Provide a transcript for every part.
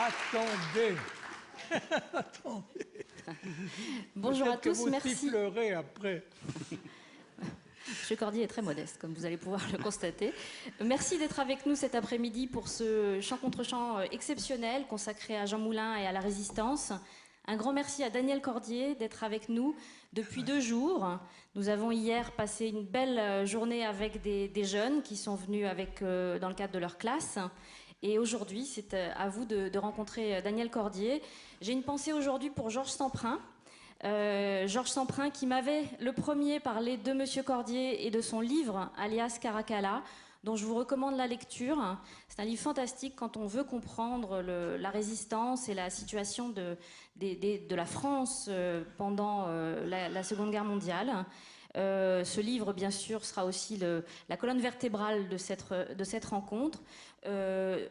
Attendez. Attendez. Bonjour à tous, vous merci. Sifflerez après. M. Cordier est très modeste, comme vous allez pouvoir le constater. Merci d'être avec nous cet après-midi pour ce chant contre chant exceptionnel consacré à Jean Moulin et à la Résistance. Un grand merci à Daniel Cordier d'être avec nous depuis 2 jours. Nous avons hier passé une belle journée avec des jeunes qui sont venus dans le cadre de leur classe. Et aujourd'hui, c'est à vous de rencontrer Daniel Cordier. J'ai une pensée aujourd'hui pour Georges Semprin. Georges Semprin qui m'avait le premier parlé de Monsieur Cordier et de son livre, alias Caracalla, dont je vous recommande la lecture. C'est un livre fantastique quand on veut comprendre la résistance et la situation de la France pendant la Seconde Guerre mondiale. Ce livre, bien sûr, sera aussi la colonne vertébrale de cette rencontre.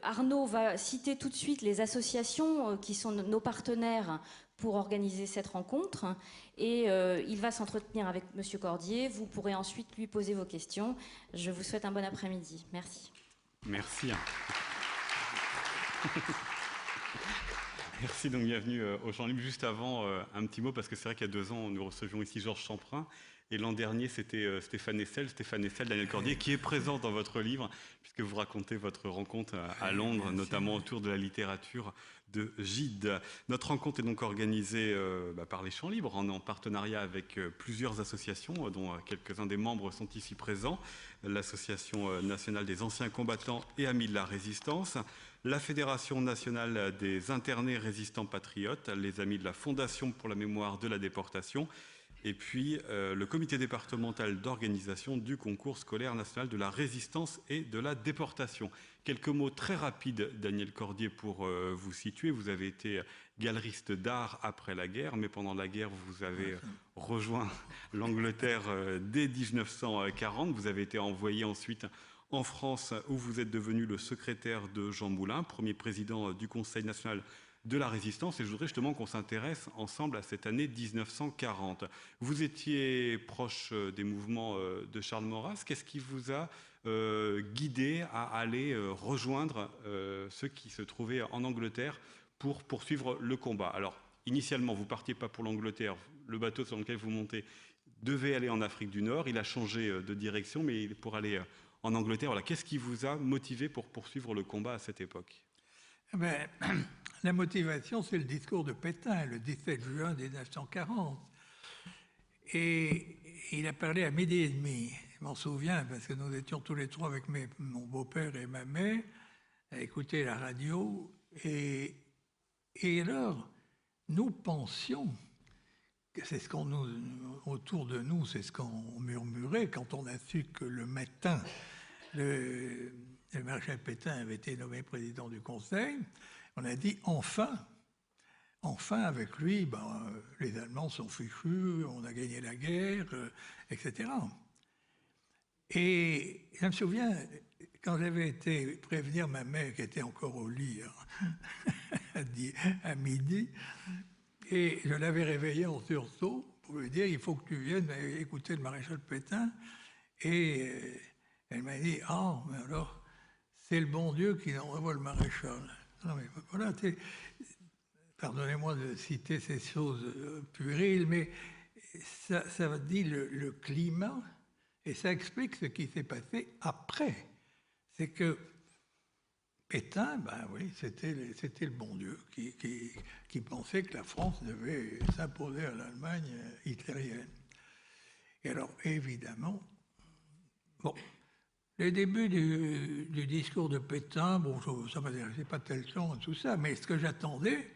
Arnaud va citer tout de suite les associations qui sont nos partenaires pour organiser cette rencontre. Et il va s'entretenir avec M. Cordier. Vous pourrez ensuite lui poser vos questions. Je vous souhaite un bon après-midi. Merci. Merci. Merci, donc bienvenue au Champ Libre. Juste avant, un petit mot, parce que c'est vrai qu'il y a 2 ans, nous recevions ici Georges Semprin. Et l'an dernier, c'était Stéphane Hessel, Daniel Cordier, qui est présent dans votre livre, puisque vous racontez votre rencontre à Londres, notamment autour de la littérature de Gide. Notre rencontre est donc organisée par les Champs Libres, en partenariat avec plusieurs associations, dont quelques-uns des membres sont ici présents. L'Association nationale des anciens combattants et amis de la résistance, la Fédération nationale des internés résistants patriotes, les amis de la Fondation pour la mémoire de la déportation, et puis le comité départemental d'organisation du concours scolaire national de la résistance et de la déportation. Quelques mots très rapides, Daniel Cordier, pour vous situer. Vous avez été galeriste d'art après la guerre, mais pendant la guerre, vous avez rejoint l'Angleterre dès 1940. Vous avez été envoyé ensuite en France, où vous êtes devenu le secrétaire de Jean Moulin, premier président du Conseil national de la résistance. Et je voudrais justement qu'on s'intéresse ensemble à cette année 1940. Vous étiez proche des mouvements de Charles Maurras. Qu'est-ce qui vous a guidé à aller rejoindre ceux qui se trouvaient en Angleterre pour poursuivre le combat? Alors, initialement, vous ne partiez pas pour l'Angleterre. Le bateau sur lequel vous montez devait aller en Afrique du Nord. Il a changé de direction, mais pour aller en Angleterre, voilà. Qu'est-ce qui vous a motivé pour poursuivre le combat à cette époque? La motivation, c'est le discours de Pétain, le 17 juin 1940. Et il a parlé à 12h30. Je m'en souviens, parce que nous étions tous les 3 avec mon beau-père et ma mère, à écouter la radio. Et alors, nous pensions que c'est ce qu'on autour de nous, c'est ce qu'on murmurait quand on a su que le matin, le maréchal Pétain avait été nommé président du Conseil. On a dit enfin, avec lui, les Allemands sont fichus, on a gagné la guerre, etc. Et je me souviens, quand j'avais été prévenir ma mère, qui était encore au lit à midi, et je l'avais réveillée en sursaut pour lui dire, il faut que tu viennes écouter le maréchal Pétain. Et elle m'a dit, ah, mais alors, c'est le bon Dieu qui envoie le maréchal. Non, mais voilà, pardonnez-moi de citer ces choses puériles, mais ça dit le climat, et ça explique ce qui s'est passé après. C'est que Pétain, oui, c'était le bon Dieu qui pensait que la France devait s'imposer à l'Allemagne hitlérienne. Et alors, évidemment, les débuts du discours de Pétain, ça ne m'intéressait pas tellement tout ça, mais ce que j'attendais,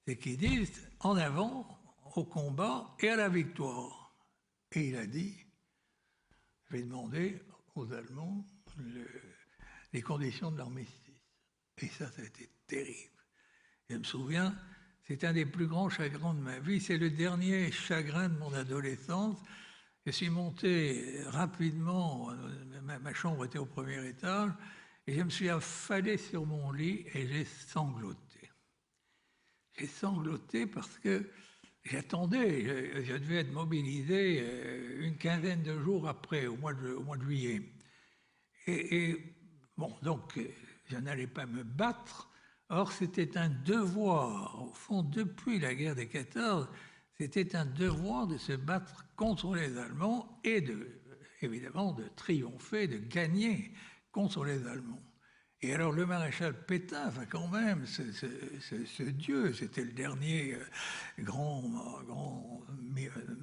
c'est qu'ils disent « en avant, au combat et à la victoire ». Et il a dit « je vais demander aux Allemands les conditions de l'armistice ». Et ça a été terrible. Je me souviens, c'est un des plus grands chagrins de ma vie, c'est le dernier chagrin de mon adolescence. Je suis monté rapidement, ma chambre était au premier étage, et je me suis affalé sur mon lit et j'ai sangloté. J'ai sangloté parce que j'attendais, je devais être mobilisé une quinzaine de jours après, au mois de juillet. Donc, je n'allais pas me battre, Or, c'était un devoir, au fond, depuis la guerre des 14, c'était un devoir de se battre contre les Allemands et évidemment de triompher, de gagner contre les Allemands. Et alors le maréchal Pétain, enfin quand même, ce dieu, c'était le dernier grand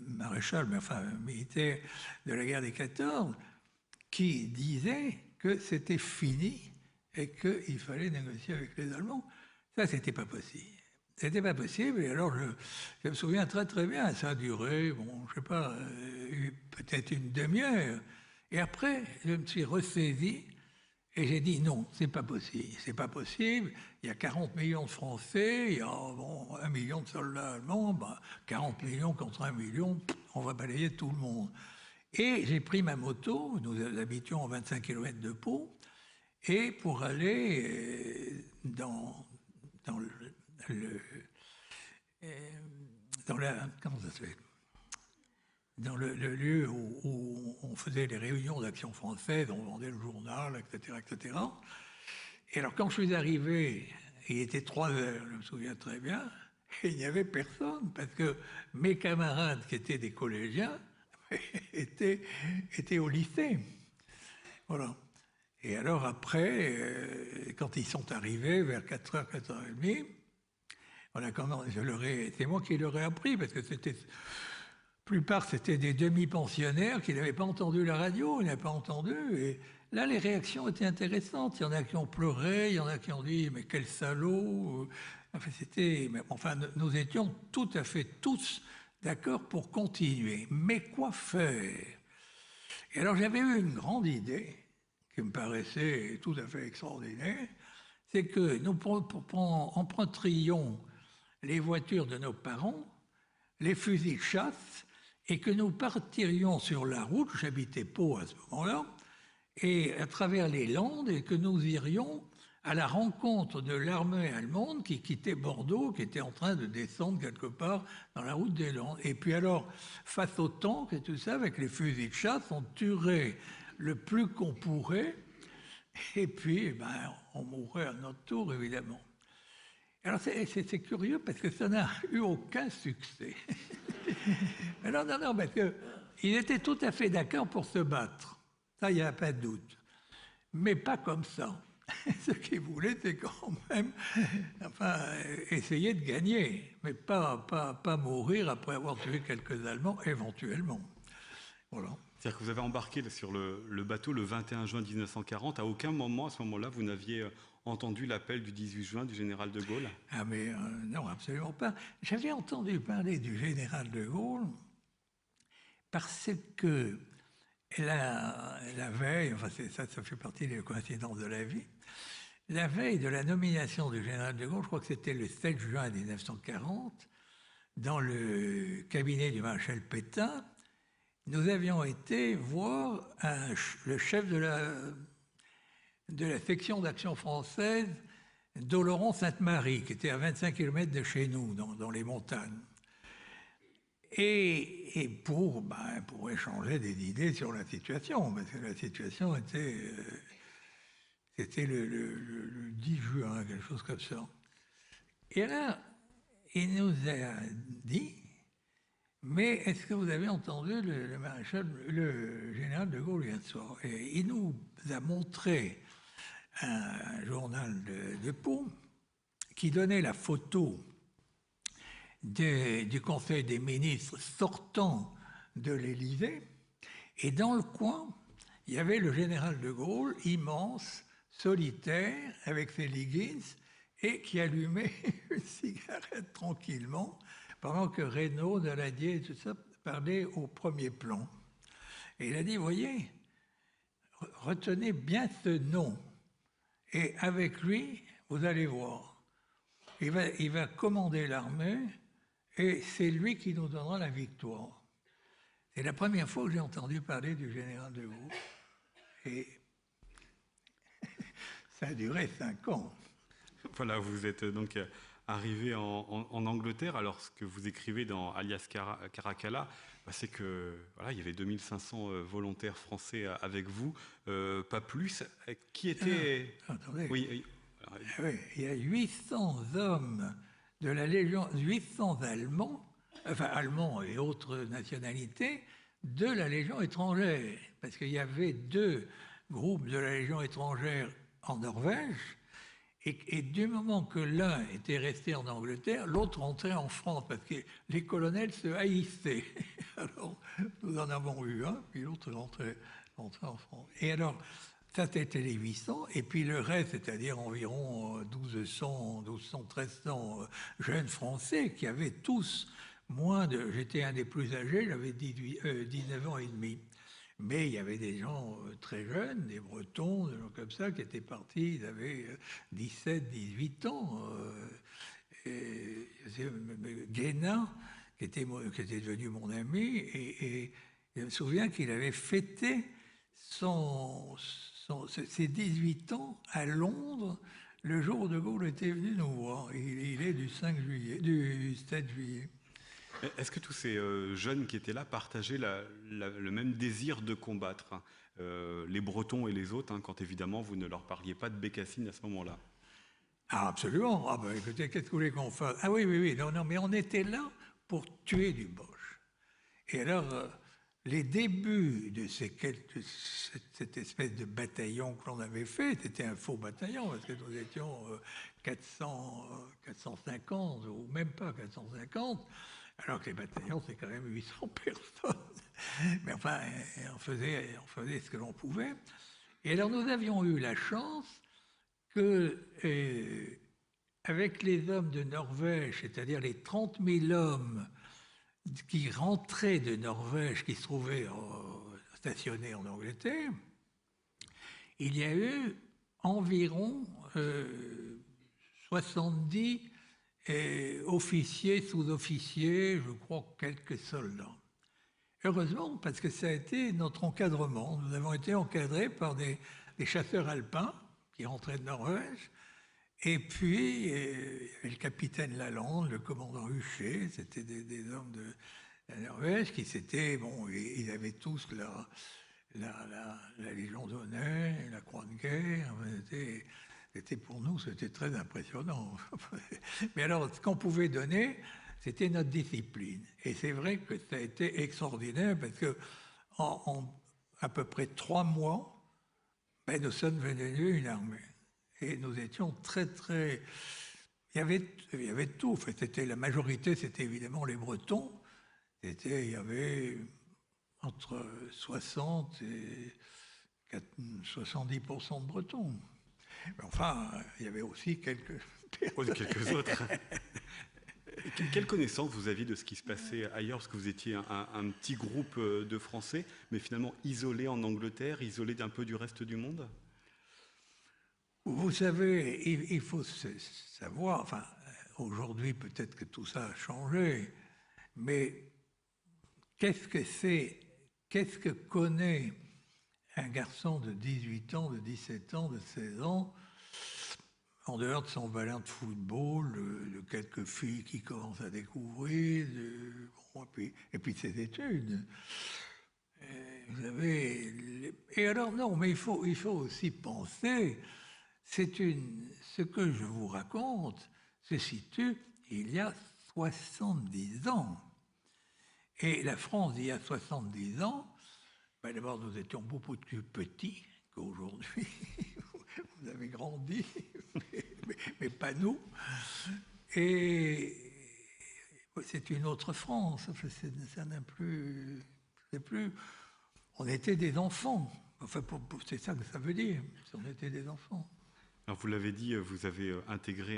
maréchal, mais enfin militaire de la guerre des 14, qui disait que c'était fini et qu'il fallait négocier avec les Allemands. Ça, c'était pas possible. C'était pas possible. Et alors, je me souviens très très bien, ça a duré, bon, je sais pas, peut-être une demi-heure. Et après, je me suis ressaisi et j'ai dit non, c'est pas possible. C'est pas possible. Il y a 40 millions de Français, il y a bon, 1 million de soldats allemands, 40 millions contre 1 million, on va balayer tout le monde. Et j'ai pris ma moto, nous habitions à 25 km de Pau, et pour aller dans le lieu où on faisait les réunions d'Action française, on vendait le journal, etc., etc. Et alors, quand je suis arrivé, il était 3 heures, je me souviens très bien, et il n'y avait personne, parce que mes camarades, qui étaient des collégiens, étaient au lycée. Voilà. Et alors après, quand ils sont arrivés, vers 4h, 4h30, voilà, c'est moi qui leur ai appris, parce que la plupart c'était des demi-pensionnaires qui n'avaient pas entendu la radio, ils n'avaient pas entendu. Et là, les réactions étaient intéressantes. Il y en a qui ont pleuré, il y en a qui ont dit mais quel salaud. Enfin, nous étions tout à fait tous d'accord pour continuer. Mais quoi faire? Et alors j'avais eu une grande idée qui me paraissait tout à fait extraordinaire, c'est que nous emprunterions les voitures de nos parents, les fusils de chasse, et que nous partirions sur la route, j'habitais Pau à ce moment-là, et à travers les Landes, et que nous irions à la rencontre de l'armée allemande qui quittait Bordeaux, qui était en train de descendre quelque part dans la route des Landes. Et puis alors, face au tank et tout ça, avec les fusils de chasse, on tuerait le plus qu'on pourrait, et puis on mourrait à notre tour, évidemment. Alors c'est curieux parce que ça n'a eu aucun succès. Mais non, parce qu'ils étaient tout à fait d'accord pour se battre. Ça, il n'y a pas de doute. Mais pas comme ça. Ce qu'ils voulaient, c'est quand même essayer de gagner, mais pas mourir après avoir tué quelques Allemands, éventuellement. Voilà. C'est-à-dire que vous avez embarqué sur le bateau le 21 juin 1940. À aucun moment, à ce moment-là, vous n'aviez entendu l'appel du 18 juin du général de Gaulle? Ah mais non, absolument pas. J'avais entendu parler du général de Gaulle parce que la veille, enfin ça fait partie des coïncidences de la vie, la veille de la nomination du général de Gaulle, je crois que c'était le 7 juin 1940, dans le cabinet du maréchal Pétain, nous avions été voir le chef de la section d'action française d'Oloron-Sainte-Marie, qui était à 25 km de chez nous, dans les montagnes. Et pour échanger des idées sur la situation, parce que la situation c'était le 10 juin, quelque chose comme ça. Et là, il nous a dit, mais est-ce que vous avez entendu le général de Gaulle hier soir? Et il nous a montré un journal de Pau qui donnait la photo du Conseil des ministres sortant de l'Élysée, et dans le coin, il y avait le général de Gaulle, immense, solitaire, avec ses leggings, et qui allumait une cigarette tranquillement, pendant que Reynaud, Daladier et tout ça parlaient au premier plan. Et il a dit, voyez, retenez bien ce nom, et avec lui, vous allez voir, il va commander l'armée, et c'est lui qui nous donnera la victoire. C'est la première fois que j'ai entendu parler du général de Gaulle. Et ça a duré 5 ans. Voilà, vous êtes donc arrivé en Angleterre. Alors, ce que vous écrivez dans Alias Caracalla, c'est que voilà, il y avait 2500 volontaires français avec vous, pas plus. Qui était... Attendez. Oui, Oui, il y a 800 hommes de la Légion, 800 Allemands, enfin Allemands et autres nationalités, de la Légion étrangère. Parce qu'il y avait 2 groupes de la Légion étrangère en Norvège, et du moment que l'un était resté en Angleterre, l'autre rentrait en France, parce que les colonels se haïssaient. Alors, nous en avons eu un, puis l'autre rentrait en France. Et alors, ça, c'était les 800, et puis le reste, c'est-à-dire environ 1200, 1300 jeunes Français qui avaient tous moins de... J'étais un des plus âgés, j'avais 19 ans et demi. Mais il y avait des gens très jeunes, des Bretons, des gens comme ça, qui étaient partis, ils avaient 17, 18 ans. Guénin, qui était devenu mon ami, et je me souviens qu'il avait fêté ses 18 ans à Londres le jour où De Gaulle était venu nous voir. Il est du 7 juillet. Est-ce que tous ces jeunes qui étaient là partageaient le même désir de combattre, les Bretons et les autres, quand évidemment vous ne leur parliez pas de Bécassine à ce moment-là? Ah, absolument. Ah ben écoutez, qu'est-ce que vous voulez qu'on fasse? Ah oui, non, mais on était là pour tuer du Boche. Et alors, les débuts de cette espèce de bataillon que l'on avait fait, c'était un faux bataillon, parce que nous étions 450, ou même pas 450, alors que les bataillons, c'est quand même 800 personnes. Mais enfin, on faisait ce que l'on pouvait. Et alors, nous avions eu la chance que, avec les hommes de Norvège, c'est-à-dire les 30 000 hommes qui rentraient de Norvège, qui se trouvaient stationnés en Angleterre, il y a eu environ 70 officiers, sous-officiers, je crois quelques soldats. Heureusement, parce que ça a été notre encadrement. Nous avons été encadrés par des chasseurs alpins qui rentraient de Norvège. Et puis, il y avait le capitaine Lalande, le commandant Huchet, c'était des hommes de la Norvège qui s'étaient... Bon, ils avaient tous la Légion d'honneur, la Croix de guerre. C'était pour nous, c'était très impressionnant. Mais alors, ce qu'on pouvait donner, c'était notre discipline. Et c'est vrai que ça a été extraordinaire parce que en à peu près 3 mois, nous sommes devenus une armée. Et nous étions très, très... Il y avait tout. En fait, la majorité, c'était évidemment les Bretons. Il y avait entre 60 et 70% de Bretons. Mais enfin, il y avait aussi quelques autres. Quelle connaissance vous aviez de ce qui se passait ailleurs? Parce que vous étiez un petit groupe de Français, mais finalement isolés en Angleterre, isolés d'un peu du reste du monde? Vous savez, il faut savoir, enfin, aujourd'hui peut-être que tout ça a changé, mais qu'est-ce que connaît un garçon de 18 ans, de 17 ans, de 16 ans, en dehors de son ballon de football, de quelques filles qui commencent à découvrir, et puis ses études. Vous avez... Et alors non, mais il faut aussi penser, ce que je vous raconte se situe il y a 70 ans. Et la France, il y a 70 ans, d'abord nous étions beaucoup plus petits qu'aujourd'hui. Vous avez grandi, mais pas nous. Et c'est une autre France. Ça n'a plus... On était des enfants. Enfin, c'est ça que ça veut dire. On était des enfants. Alors vous l'avez dit, vous avez intégré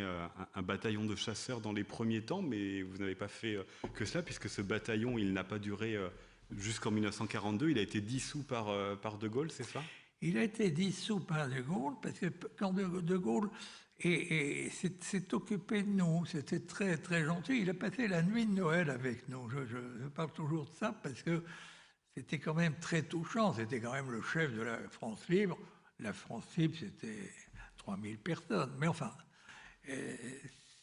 un bataillon de chasseurs dans les premiers temps, mais vous n'avez pas fait que cela, puisque ce bataillon, il n'a pas duré jusqu'en 1942. Il a été dissous par De Gaulle, c'est ça? Il a été dissous par De Gaulle, parce que quand De Gaulle s'est occupé de nous, c'était très, très gentil. Il a passé la nuit de Noël avec nous. Je parle toujours de ça, parce que c'était quand même très touchant. C'était quand même le chef de la France libre. La France libre, c'était 3000 personnes. Mais enfin,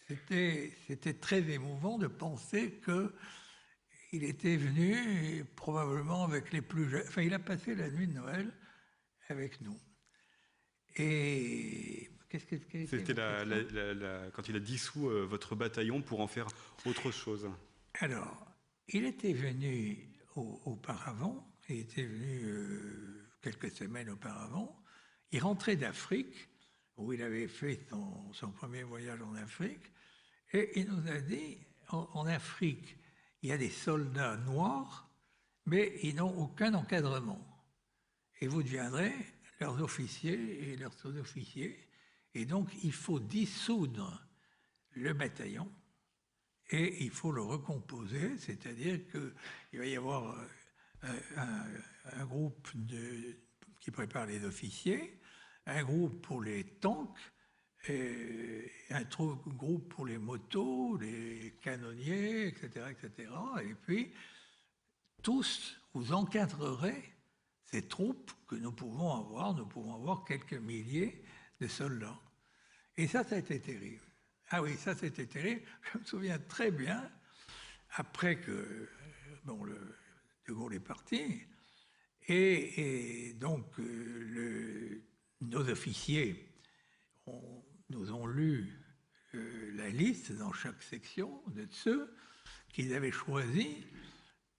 c'était très émouvant de penser qu'il était venu probablement avec les plus jeunes. Enfin, il a passé la nuit de Noël avec nous. Et C'était quand il a dissous votre bataillon pour en faire autre chose. Alors, il était venu auparavant, il était venu quelques semaines auparavant, il rentrait d'Afrique, où il avait fait son premier voyage en Afrique, et il nous a dit, en Afrique, il y a des soldats noirs, mais ils n'ont aucun encadrement. Et vous deviendrez leurs officiers et leurs sous-officiers. Et donc, il faut dissoudre le bataillon et il faut le recomposer, c'est-à-dire qu'il va y avoir un groupe qui prépare les officiers, un groupe pour les tanks, et un groupe pour les motos, les canonniers, etc., etc. Et puis, tous, vous encadrerez ces troupes que nous pouvons avoir. Nous pouvons avoir quelques milliers de soldats. Et ça a été terrible. Ah oui, ça, c'était terrible. Je me souviens très bien, après que De Gaulle est parti, et donc nos officiers nous ont lu la liste dans chaque section de ceux qu'ils avaient choisis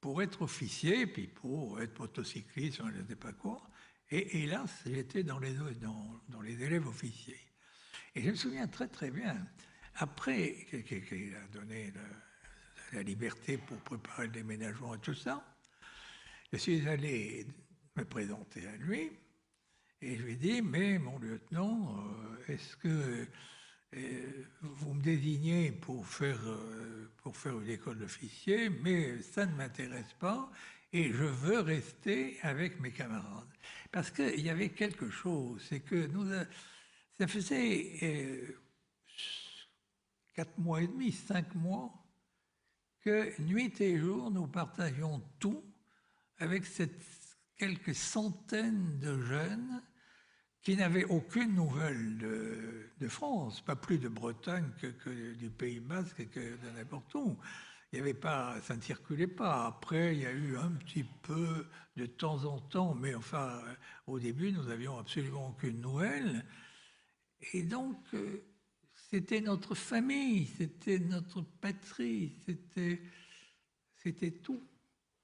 pour être officier, puis pour être motocycliste, je ne sais pas quoi. Et hélas, j'étais dans les élèves officiers. Et je me souviens très très bien, après qu'il a donné la liberté pour préparer le déménagement et tout ça, je suis allé me présenter à lui, et je lui ai dit, mais mon lieutenant, est-ce que vous me désignez pour faire une école d'officier, mais ça ne m'intéresse pas et je veux rester avec mes camarades. Parce qu'il y avait quelque chose, c'est que ça faisait 4 mois et demi, 5 mois, que nuit et jour, nous partagions tout avec quelques centaines de jeunes qui n'avaient aucune nouvelle de France, pas plus de Bretagne que du Pays Basque et que de n'importe où. Il y avait pas, ça ne circulait pas. Après, il y a eu un petit peu de temps en temps, mais enfin, au début, nous n'avions absolument aucune nouvelle. Et donc, c'était notre famille, c'était notre patrie, c'était tout.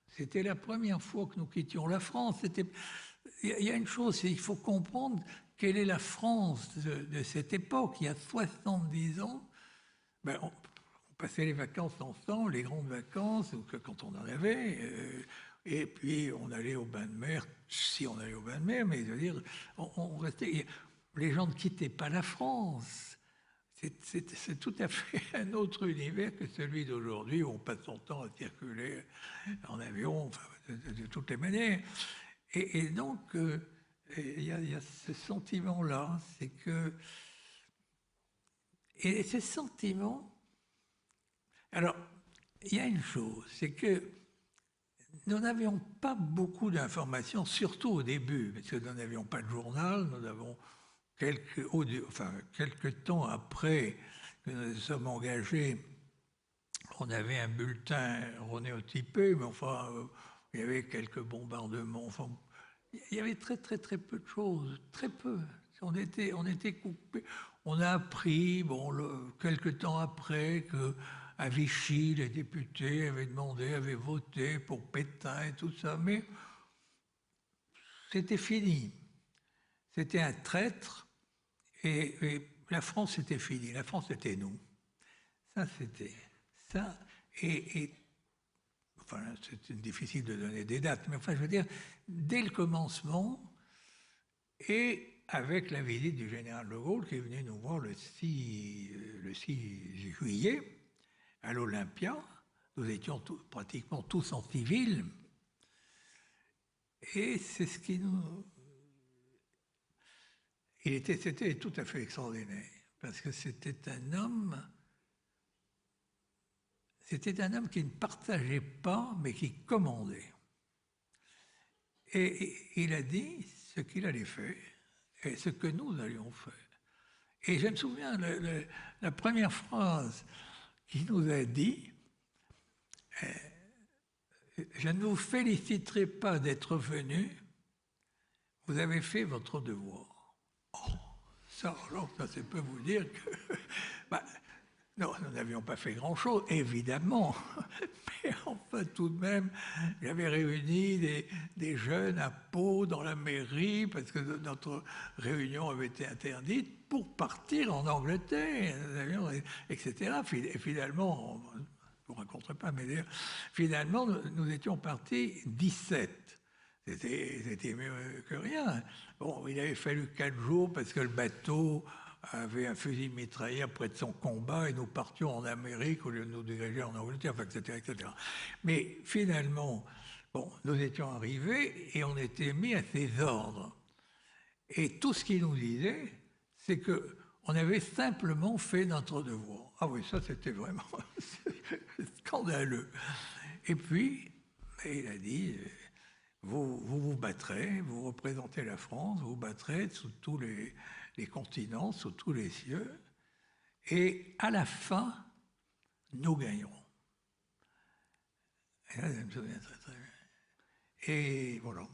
C'était la première fois que nous quittions la France. Il y a une chose, il faut comprendre quelle est la France de cette époque. Il y a 70 ans, on passait les vacances ensemble, les grandes vacances, quand on en avait, et puis on allait au bain de mer, si on allait au bain de mer, mais je veux dire, on restait. Les gens ne quittaient pas la France. C'est tout à fait un autre univers que celui d'aujourd'hui, où on passe son temps à circuler en avion, enfin, de toutes les manières. Et donc, il y a ce sentiment-là, c'est que... Et ce sentiment... Alors, il y a une chose, c'est que nous n'avions pas beaucoup d'informations, surtout au début, parce que nous n'avions pas de journal, nous avons... Quelques temps après que nous nous sommes engagés, on avait un bulletin renéotypé, mais enfin, il y avait quelques bombardements. Enfin, il y avait très peu de choses, très peu. On était coupés. On a appris, quelques temps après, qu'à Vichy, les députés avaient voté pour Pétain et tout ça, mais c'était fini. C'était un traître. Et la France, c'était fini. La France, c'était nous. Ça, c'était ça. Enfin, c'est difficile de donner des dates, mais enfin, je veux dire, dès le commencement, et avec la visite du général de Gaulle, qui est venu nous voir le 6 juillet, à l'Olympia, nous étions pratiquement tous en civil, et c'est ce qui nous... C'était tout à fait extraordinaire, parce que c'était un homme qui ne partageait pas, mais qui commandait. Et il a dit ce qu'il allait faire et ce que nous allions faire. Et je me souviens, la première phrase qu'il nous a dit, je ne vous féliciterai pas d'être venu, vous avez fait votre devoir. Oh, ça, alors ça, c'est peut vous dire que... bah, non, nous n'avions pas fait grand-chose, évidemment. Mais enfin, tout de même, j'avais réuni des jeunes à Pau, dans la mairie, parce que notre réunion avait été interdite, pour partir en Angleterre, etc. Et finalement, je ne vous raconterai pas, mais d'ailleurs, finalement, nous étions partis 17. C'était mieux que rien. Bon, il avait fallu 4 jours, parce que le bateau avait un fusil mitrailleur près de son combat et nous partions en Amérique au lieu de nous diriger en Angleterre, etc., etc. Mais finalement, bon, nous étions arrivés et on était mis à ses ordres. Et tout ce qu'il nous disait, c'est qu'on avait simplement fait notre devoir. Ah oui, ça c'était vraiment scandaleux. Et puis, il a dit, vous vous battrez, vous représentez la France, vous vous battrez sous tous les continents, sous tous les cieux, et à la fin, nous gagnerons. Et là, je me souviens très très bien. Et voilà.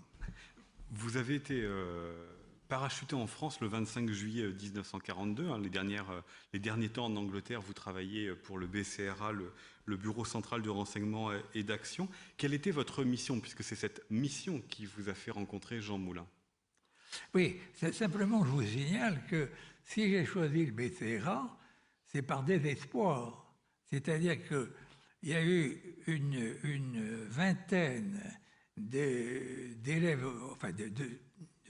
Vous avez été parachuté en France le 25 juillet 1942. Hein, les derniers temps en Angleterre, vous travaillez pour le BCRA, le Bureau central de renseignement et d'action. Quelle était votre mission, puisque c'est cette mission qui vous a fait rencontrer Jean Moulin? Oui, simplement, je vous signale que si j'ai choisi le BCRA, c'est par désespoir. C'est-à-dire qu'il y a eu une vingtaine d'élèves, enfin de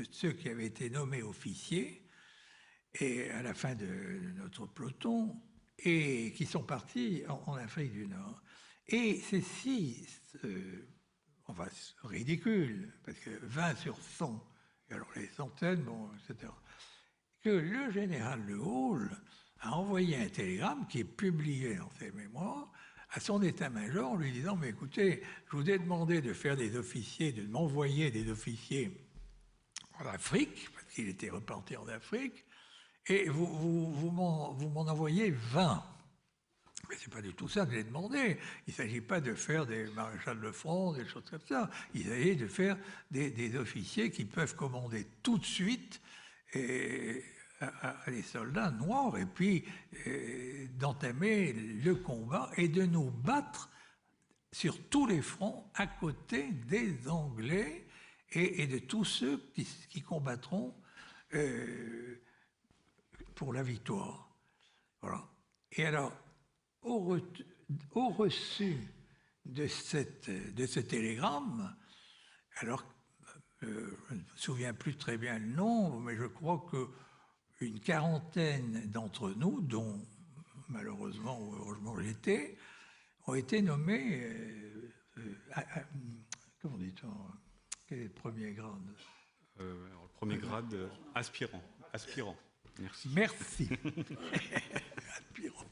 ceux qui avaient été nommés officiers, et à la fin de notre peloton, et qui sont partis en Afrique du Nord. Et c'est si ridicule, parce que 20 sur 100, alors les centaines, bon, etc., que le général de Gaulle a envoyé un télégramme qui est publié dans ses mémoires à son état-major en lui disant « Mais écoutez, je vous ai demandé de faire des officiers, de m'envoyer des officiers en Afrique, parce qu'il était reparti en Afrique, et vous m'en envoyez 20. » Mais ce n'est pas du tout ça que j'ai demandé. Il ne s'agit pas de faire des maréchals de France, des choses comme ça. Il s'agit de faire des officiers qui peuvent commander tout de suite à des soldats noirs et puis d'entamer le combat et de nous battre sur tous les fronts à côté des Anglais et de tous ceux qui combattront pour la victoire. Voilà. Et alors, au reçu de ce télégramme, alors je ne me souviens plus très bien le nombre, mais je crois qu'une quarantaine d'entre nous, dont malheureusement ou heureusement j'étais, ont été nommés, comment dit-on, quel est le premier grade? Le premier grade, aspirant. Merci. Merci. Aspirant.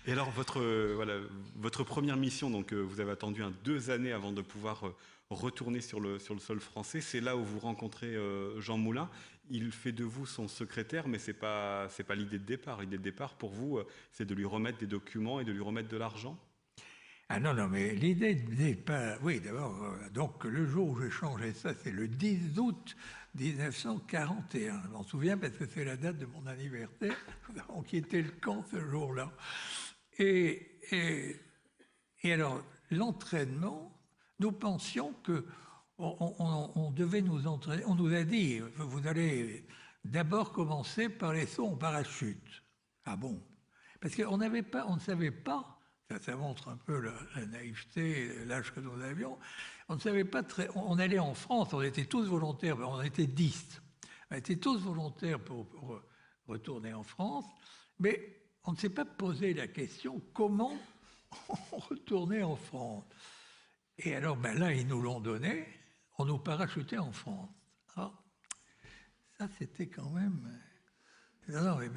Et alors, votre première mission, donc, vous avez attendu 2 années avant de pouvoir retourner sur le sol français. C'est là où vous rencontrez Jean Moulin. Il fait de vous son secrétaire, mais c'est pas l'idée de départ. L'idée de départ, pour vous, c'est de lui remettre des documents et de lui remettre de l'argent? Ah non, mais l'idée de départ, oui, d'abord, donc le jour où j'ai changé ça, c'est le 10 août 1941. Je m'en souviens parce que c'est la date de mon anniversaire. Nous avons quitté le camp ce jour-là. Et alors, l'entraînement, nous pensions que on devait nous entraîner. On nous a dit, vous allez d'abord commencer par les sauts en parachute. Ah bon? Parce qu'on ne savait pas, ça montre un peu la naïveté, l'âge que nous avions, on ne savait pas on allait en France, on était tous volontaires, on était 10. On était tous volontaires pour retourner en France, mais on ne s'est pas posé la question comment on retournait en France. Et alors, là, ils nous l'ont donné, on nous parachutait en France. Alors, ça, c'était quand même... Non, mais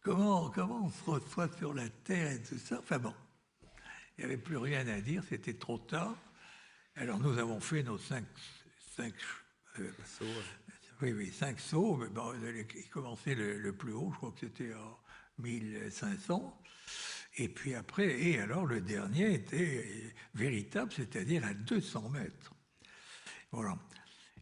comment on se reçoit sur la terre et tout ça? Enfin bon, il n'y avait plus rien à dire, c'était trop tard. Alors, nous avons fait nos 5 sauts. Oui, 5 sauts, mais bon, ils commençaient le plus haut, je crois que c'était en 1500. Et puis après, et alors le dernier était véritable, c'est-à-dire à 200 mètres. Voilà.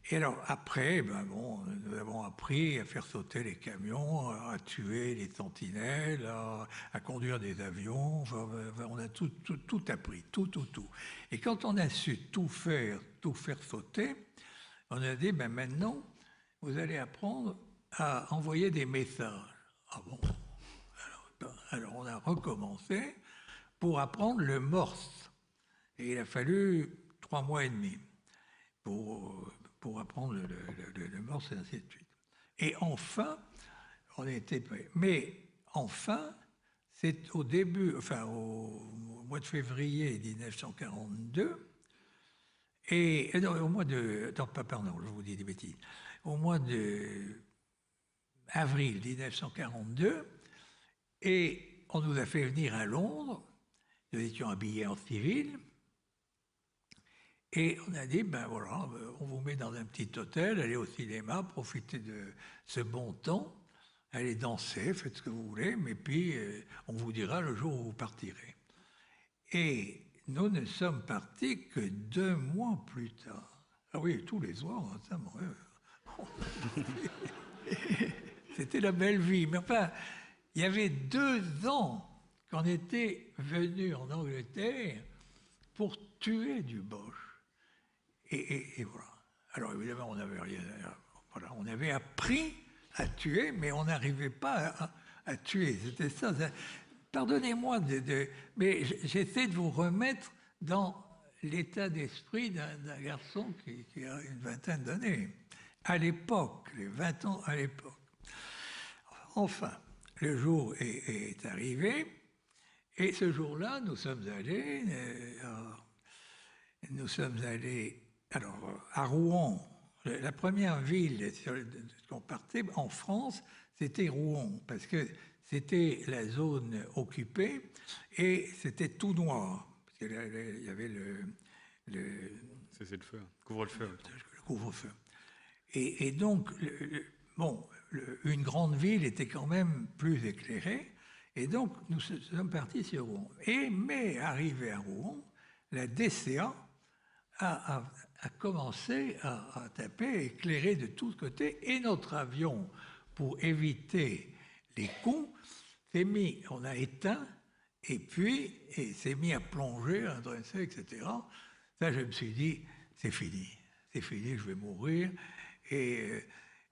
Et alors après, ben bon, nous avons appris à faire sauter les camions, à tuer les sentinelles, à conduire des avions. Enfin, on a tout appris, tout. Et quand on a su tout faire sauter, on a dit, ben maintenant, vous allez apprendre à envoyer des messages. Ah bon? Alors on a recommencé pour apprendre le morse. Et il a fallu 3 mois et demi pour apprendre le morse et ainsi de suite. Et enfin, on était prêts. Mais enfin, c'est au début, enfin au mois de février 1942, et non, au mois de, non, pardon, je vous dis des bêtises, au mois de avril 1942, et on nous a fait venir à Londres, nous étions habillés en civil, et on a dit, ben voilà, on vous met dans un petit hôtel, allez au cinéma, profitez de ce bon temps, allez danser, faites ce que vous voulez, mais puis on vous dira le jour où vous partirez. Et nous ne sommes partis que 2 mois plus tard. Ah oui, tous les soirs, ça, c'était la belle vie. Mais enfin, il y avait 2 ans qu'on était venus en Angleterre pour tuer du Boche. Et voilà. Alors évidemment, on n'avait rien. Voilà, on avait appris à tuer, mais on n'arrivait pas à tuer. C'était ça. Pardonnez-moi, mais j'essaie de vous remettre dans l'état d'esprit d'un garçon qui a une vingtaine d'années. À l'époque, les 20 ans à l'époque. Enfin, le jour est arrivé, et ce jour-là, nous sommes allés alors, à Rouen. La première ville qu'on partait en France, c'était Rouen, parce que c'était la zone occupée et c'était tout noir. Parce qu'il y avait C'est le feu, couvre-le-feu. Le couvre-feu. Et donc, une grande ville était quand même plus éclairée. Et donc, nous sommes partis sur Rouen. Mais arrivé à Rouen, la DCA a commencé à taper, éclairer de tous côtés, et notre avion, pour éviter les coups, on a éteint, et puis s'est mis à plonger, à dresser, etc. Ça, je me suis dit, c'est fini, je vais mourir. Et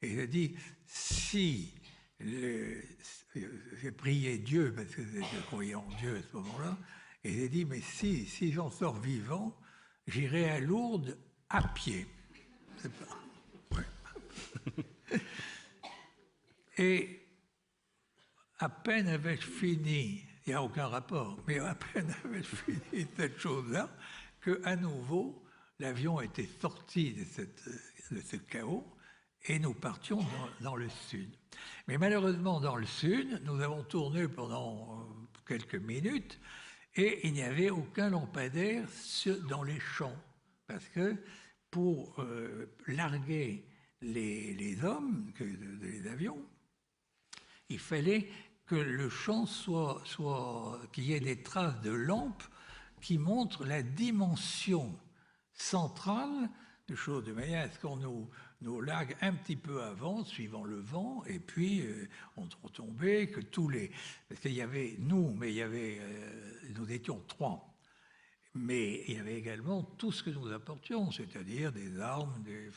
j'ai dit, si j'ai prié Dieu, parce que je croyais en Dieu à ce moment-là, et j'ai dit, mais si j'en sors vivant, j'irai à Lourdes à pied. C'est pas... Ouais. Et à peine avais-je fini, il n'y a aucun rapport, mais à peine avais-je fini cette chose-là, qu'à nouveau, l'avion était sorti de ce chaos et nous partions dans le sud. Mais malheureusement, dans le sud, nous avons tourné pendant quelques minutes et il n'y avait aucun lampadaire dans les champs. Parce que pour larguer les hommes, les avions, il fallait que le champ qu'il y ait des traces de lampes qui montrent la dimension centrale de choses, de manière à ce qu'on nous largue un petit peu avant, suivant le vent, et puis on tombait, que tous les... Parce qu'il y avait nous, mais il y avait... nous étions 3. Mais il y avait également tout ce que nous apportions, c'est-à-dire des armes, du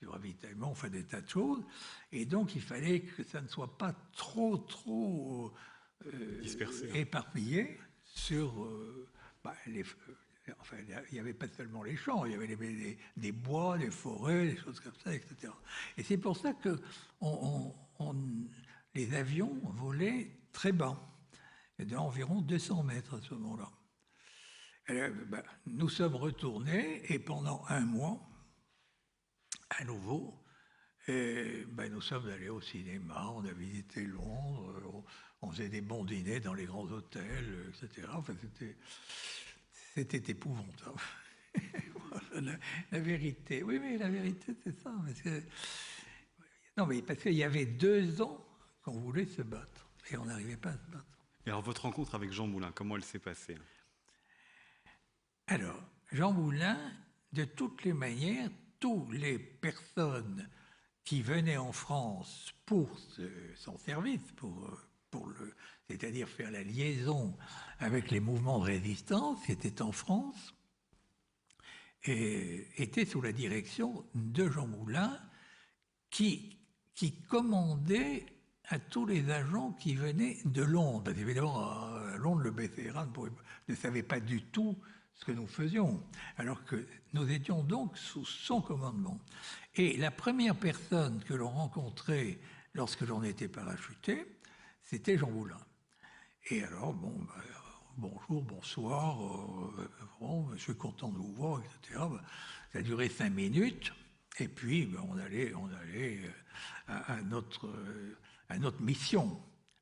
ravitaillement, enfin des tas de choses. Et donc il fallait que ça ne soit pas trop dispersé, éparpillé sur enfin, il n'y avait pas seulement les champs, il y avait des bois, des forêts, des choses comme ça, etc. Et c'est pour ça que les avions volaient très bas, d'environ 200 mètres à ce moment-là. Nous sommes retournés et pendant 1 mois, à nouveau, nous sommes allés au cinéma, on a visité Londres, on faisait des bons dîners dans les grands hôtels, etc. Enfin, c'était épouvantable. Voilà, la vérité. Oui, mais la vérité, c'est ça. Parce qu'il y avait 2 ans qu'on voulait se battre et on n'arrivait pas à se battre. Et alors, votre rencontre avec Jean Moulin, comment elle s'est passée? Alors, Jean Moulin, de toutes les manières, toutes les personnes qui venaient en France pour son service, c'est-à-dire faire la liaison avec les mouvements de résistance qui étaient en France, et étaient sous la direction de Jean Moulin, qui commandait à tous les agents qui venaient de Londres. Parce qu'évidemment, à Londres, le BCRA ne savait pas du tout ce que nous faisions, alors que nous étions donc sous son commandement. Et la première personne que l'on rencontrait lorsque l'on était parachuté, c'était Jean Moulin. Et alors, bonjour, bonsoir, je suis content de vous voir, etc. Ça a duré 5 minutes, et puis on allait à notre mission.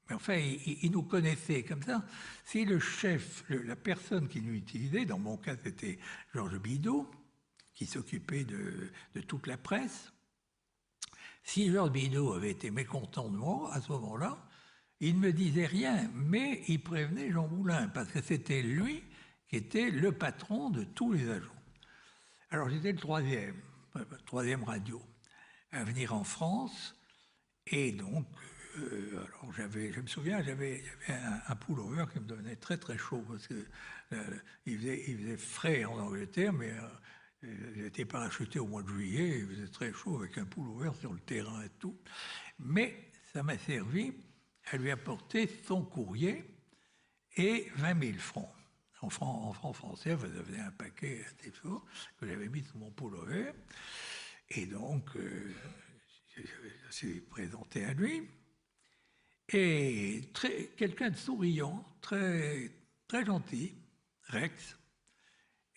Mais enfin, il nous connaissait comme ça. Si le chef, la personne qui nous utilisait, dans mon cas c'était Georges Bidault, qui s'occupait de toute la presse, si Georges Bidault avait été mécontent de moi à ce moment-là, il ne me disait rien, mais il prévenait Jean Moulin, parce que c'était lui qui était le patron de tous les agents. Alors j'étais le troisième radio à venir en France, et donc, alors je me souviens, j'avais un pullover qui me devenait très très chaud, parce que il faisait frais en Angleterre, mais j'étais parachuté au mois de juillet, il faisait très chaud avec un pullover sur le terrain et tout. Mais ça m'a servi à lui apporter son courrier et 20 000 francs. En francs français, ça faisait un paquet assez fort que j'avais mis sous mon pullover. Et donc, je suis présenté à lui. Et quelqu'un de souriant, très, très gentil, Rex.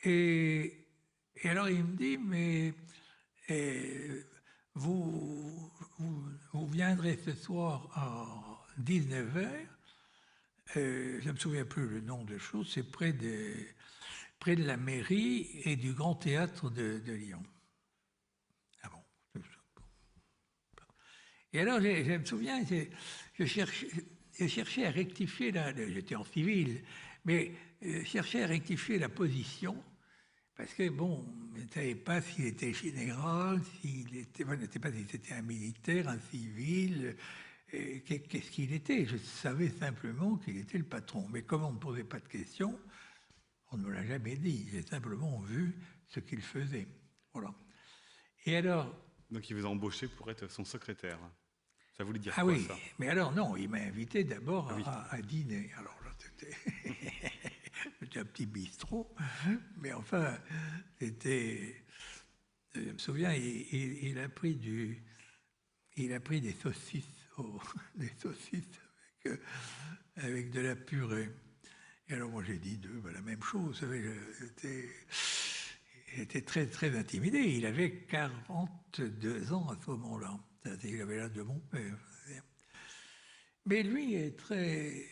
Et alors il me dit, mais vous viendrez ce soir à 19h, je ne me souviens plus le nom de choses, c'est près de la mairie et du Grand Théâtre de Lyon. Ah bon. Et alors, je me souviens, je cherchais à rectifier, j'étais en civil, mais cherchais à rectifier la position, parce que, bon, je ne savais pas s'il était général, je ne savais pas s'il était un militaire, un civil, qu'est-ce qu'il était. Je savais simplement qu'il était le patron. Mais comme on ne posait pas de questions, on ne me l'a jamais dit. J'ai simplement vu ce qu'il faisait. Voilà. Et alors... Donc il vous a embauché pour être son secrétaire. Ça voulait dire quoi, oui, ça ? Mais alors non, il m'a invité d'abord à dîner. Alors là, c'était un petit bistrot, mais enfin, c'était... Je me souviens, il a pris des saucisses, avec de la purée. Et alors moi j'ai dit la même chose. Vous savez, j'étais très très intimidé. Il avait 42 ans à ce moment-là. Il avait l'âge de mon père. Mais lui est très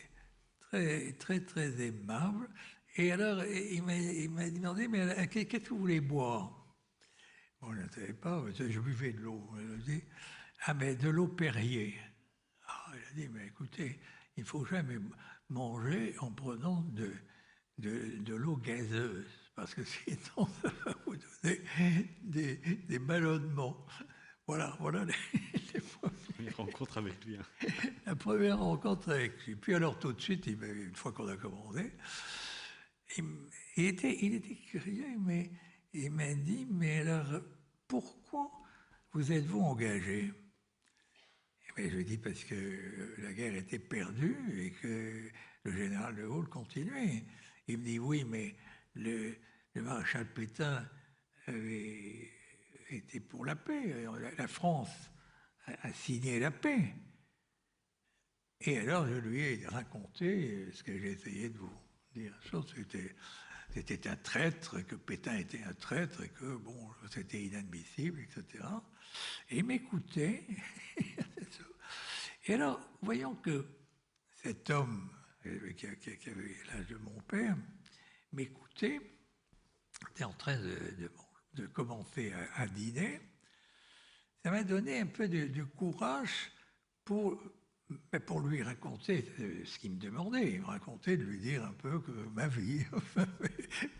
très très très aimable. Et alors il m'a demandé, mais qu'est-ce que vous voulez boire ? Bon, je ne savais pas, je buvais de l'eau. Il a dit, mais de l'eau Perrier. Il a dit, mais écoutez, il ne faut jamais manger en prenant de l'eau gazeuse, parce que sinon ça va vous donner des ballonnements. Voilà les rencontres avec lui. La première rencontre avec lui. Puis alors tout de suite, une fois qu'on a commandé, il était curieux, mais il m'a dit, mais alors, pourquoi vous êtes-vous engagé ? Et je lui ai dit, parce que la guerre était perdue et que le général de Gaulle continuait. Il me dit, oui, mais le maréchal Pétain avait été pour la paix. La France a signé la paix. Et alors, je lui ai raconté ce que j'ai essayé de vous dire. C'était un traître, que Pétain était un traître, et que, bon, c'était inadmissible, etc. Et il m'écoutait. Et alors, voyons que cet homme, qui avait l'âge de mon père, m'écoutait, était en train de commencer à dîner. Ça m'a donné un peu de courage pour lui raconter ce qu'il me demandait. Il me racontait de lui dire un peu que ma vie,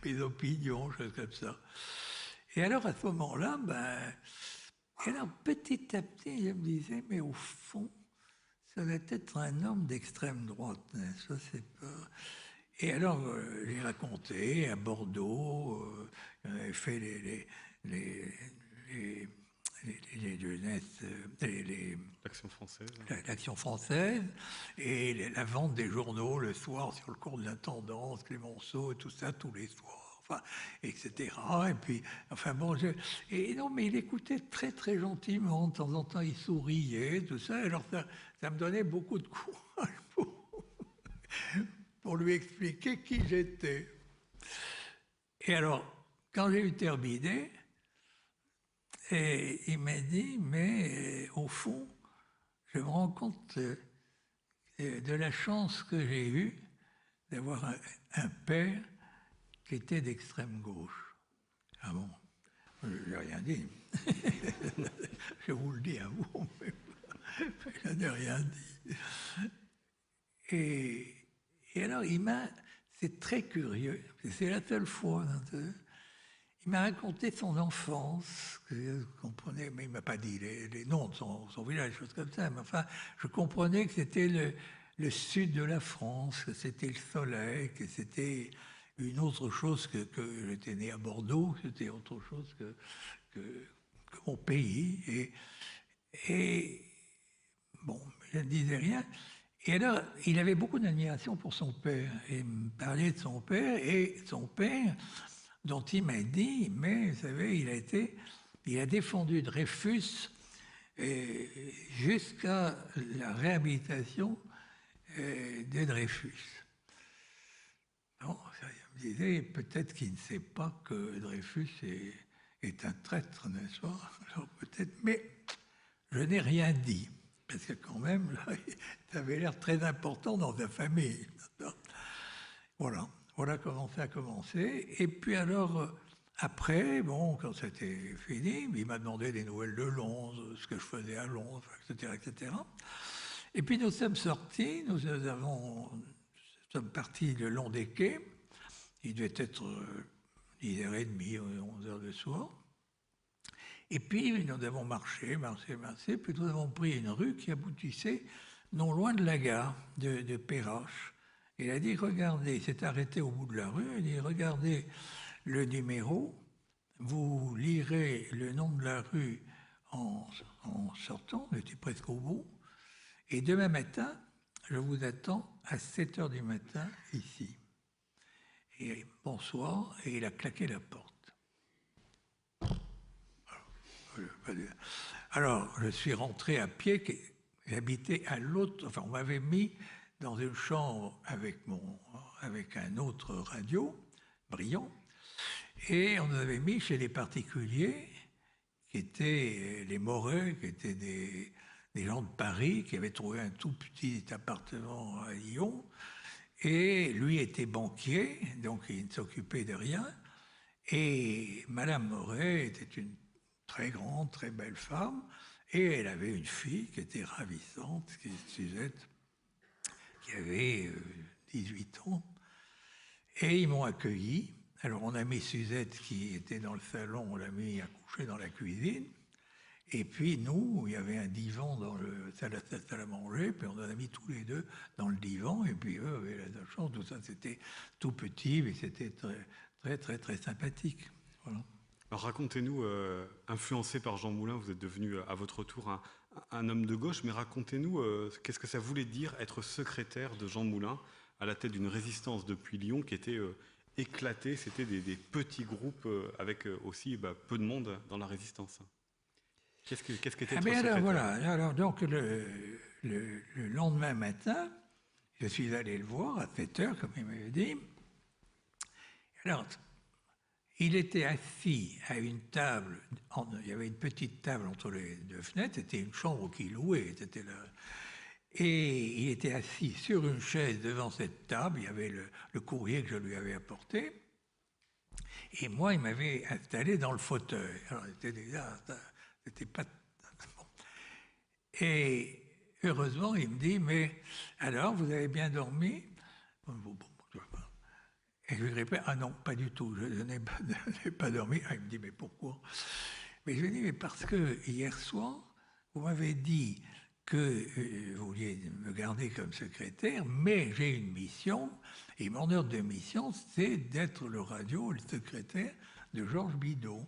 mes opinions, choses comme ça. Et alors, à ce moment-là, et alors, petit à petit, je me disais, mais au fond, ça doit être un homme d'extrême droite. Hein, ça, c'est pas... Et alors, j'ai raconté à Bordeaux, j'avais fait les, les, les jeunesses, L'Action française. l'Action française, et la vente des journaux le soir sur le cours de l'intendance, Clémenceau, et tout ça, tous les soirs, enfin, etc. Et puis, enfin bon, et non, mais il écoutait très très gentiment, de temps en temps il souriait, tout ça, alors ça me donnait beaucoup de courage pour lui expliquer qui j'étais. Et alors, quand j'ai eu terminé, et il m'a dit, mais au fond, je me rends compte de la chance que j'ai eue d'avoir un père qui était d'extrême gauche. Ah bon, je n'ai rien dit. Je vous le dis à vous, mais je n'ai rien dit. Et alors, c'est très curieux, c'est la seule fois, il m'a raconté son enfance, que je comprenais, mais il ne m'a pas dit les noms de son village, des choses comme ça, mais enfin, je comprenais que c'était le sud de la France, que c'était le soleil, que c'était une autre chose que j'étais né à Bordeaux, que c'était autre chose que mon pays. Et bon, je ne disais rien. Et alors, il avait beaucoup d'admiration pour son père. Et il me parlait de son père, et son père, dont il m'a dit, mais vous savez, il a défendu Dreyfus jusqu'à la réhabilitation de Dreyfus. Bon, ça, il me disait, peut-être qu'il ne sait pas que Dreyfus est un traître, n'est-ce pas? Alors peut-être, mais je n'ai rien dit. Parce que quand même, là, ça avait l'air très important dans sa famille. Voilà comment ça a commencé. Et puis alors, après, bon, quand c'était fini, il m'a demandé des nouvelles de Londres, ce que je faisais à Londres, etc., etc. Et puis nous sommes sortis, nous sommes partis le long des quais. Il devait être 10h30, 11h du soir. Et puis, nous avons marché, puis nous avons pris une rue qui aboutissait non loin de la gare de Perrache. Il a dit, regardez, il s'est arrêté au bout de la rue, il a dit, regardez le numéro, vous lirez le nom de la rue en sortant, on était presque au bout, et demain matin, je vous attends à 7h du matin ici. Et bonsoir, et il a claqué la porte. Alors, je suis rentré à pied, j'habitais à l'autre, enfin, on m'avait mis dans une chambre avec un autre radio, brillant, et on nous avait mis chez les particuliers, qui étaient les Moreux, qui étaient des gens de Paris, qui avaient trouvé un tout petit appartement à Lyon, et lui était banquier, donc il ne s'occupait de rien, et Madame Moret était une très grande, très belle femme, et elle avait une fille qui était ravissante, qui est Suzette, qui avait 18 ans, et ils m'ont accueilli. Alors on a mis Suzette qui était dans le salon, on l'a mis à coucher dans la cuisine, et puis nous, il y avait un divan dans la salle à manger, puis on en a mis tous les deux dans le divan, et puis eux avaient la chance, tout ça c'était tout petit, mais c'était très, très, très, très sympathique. Voilà. Alors racontez-nous, influencé par Jean Moulin, vous êtes devenu à votre tour un homme de gauche, mais racontez-nous qu'est-ce que ça voulait dire être secrétaire de Jean Moulin à la tête d'une résistance depuis Lyon qui était éclatée, c'était des petits groupes avec aussi peu de monde dans la résistance. Qu'est-ce qu'était être secrétaire? Alors voilà, alors donc le lendemain matin, je suis allé le voir à 7h, comme il m'avait dit. Alors, il était assis à une table, il y avait une petite table entre les deux fenêtres, c'était une chambre qu'il louait, c'était là. Et il était assis sur une chaise devant cette table, il y avait le courrier que je lui avais apporté, et moi, il m'avait installé dans le fauteuil. Alors, c'était pas... Bon. Et heureusement, il me dit, mais alors, vous avez bien dormi? Et je lui répète, ah non, pas du tout, je n'ai pas, n'ai pas dormi. Ah, il me dit, mais pourquoi? Mais je lui dis, mais parce que hier soir, vous m'avez dit que vous vouliez me garder comme secrétaire, mais j'ai une mission, et mon ordre de mission, c'est d'être le le secrétaire de Georges Bidault.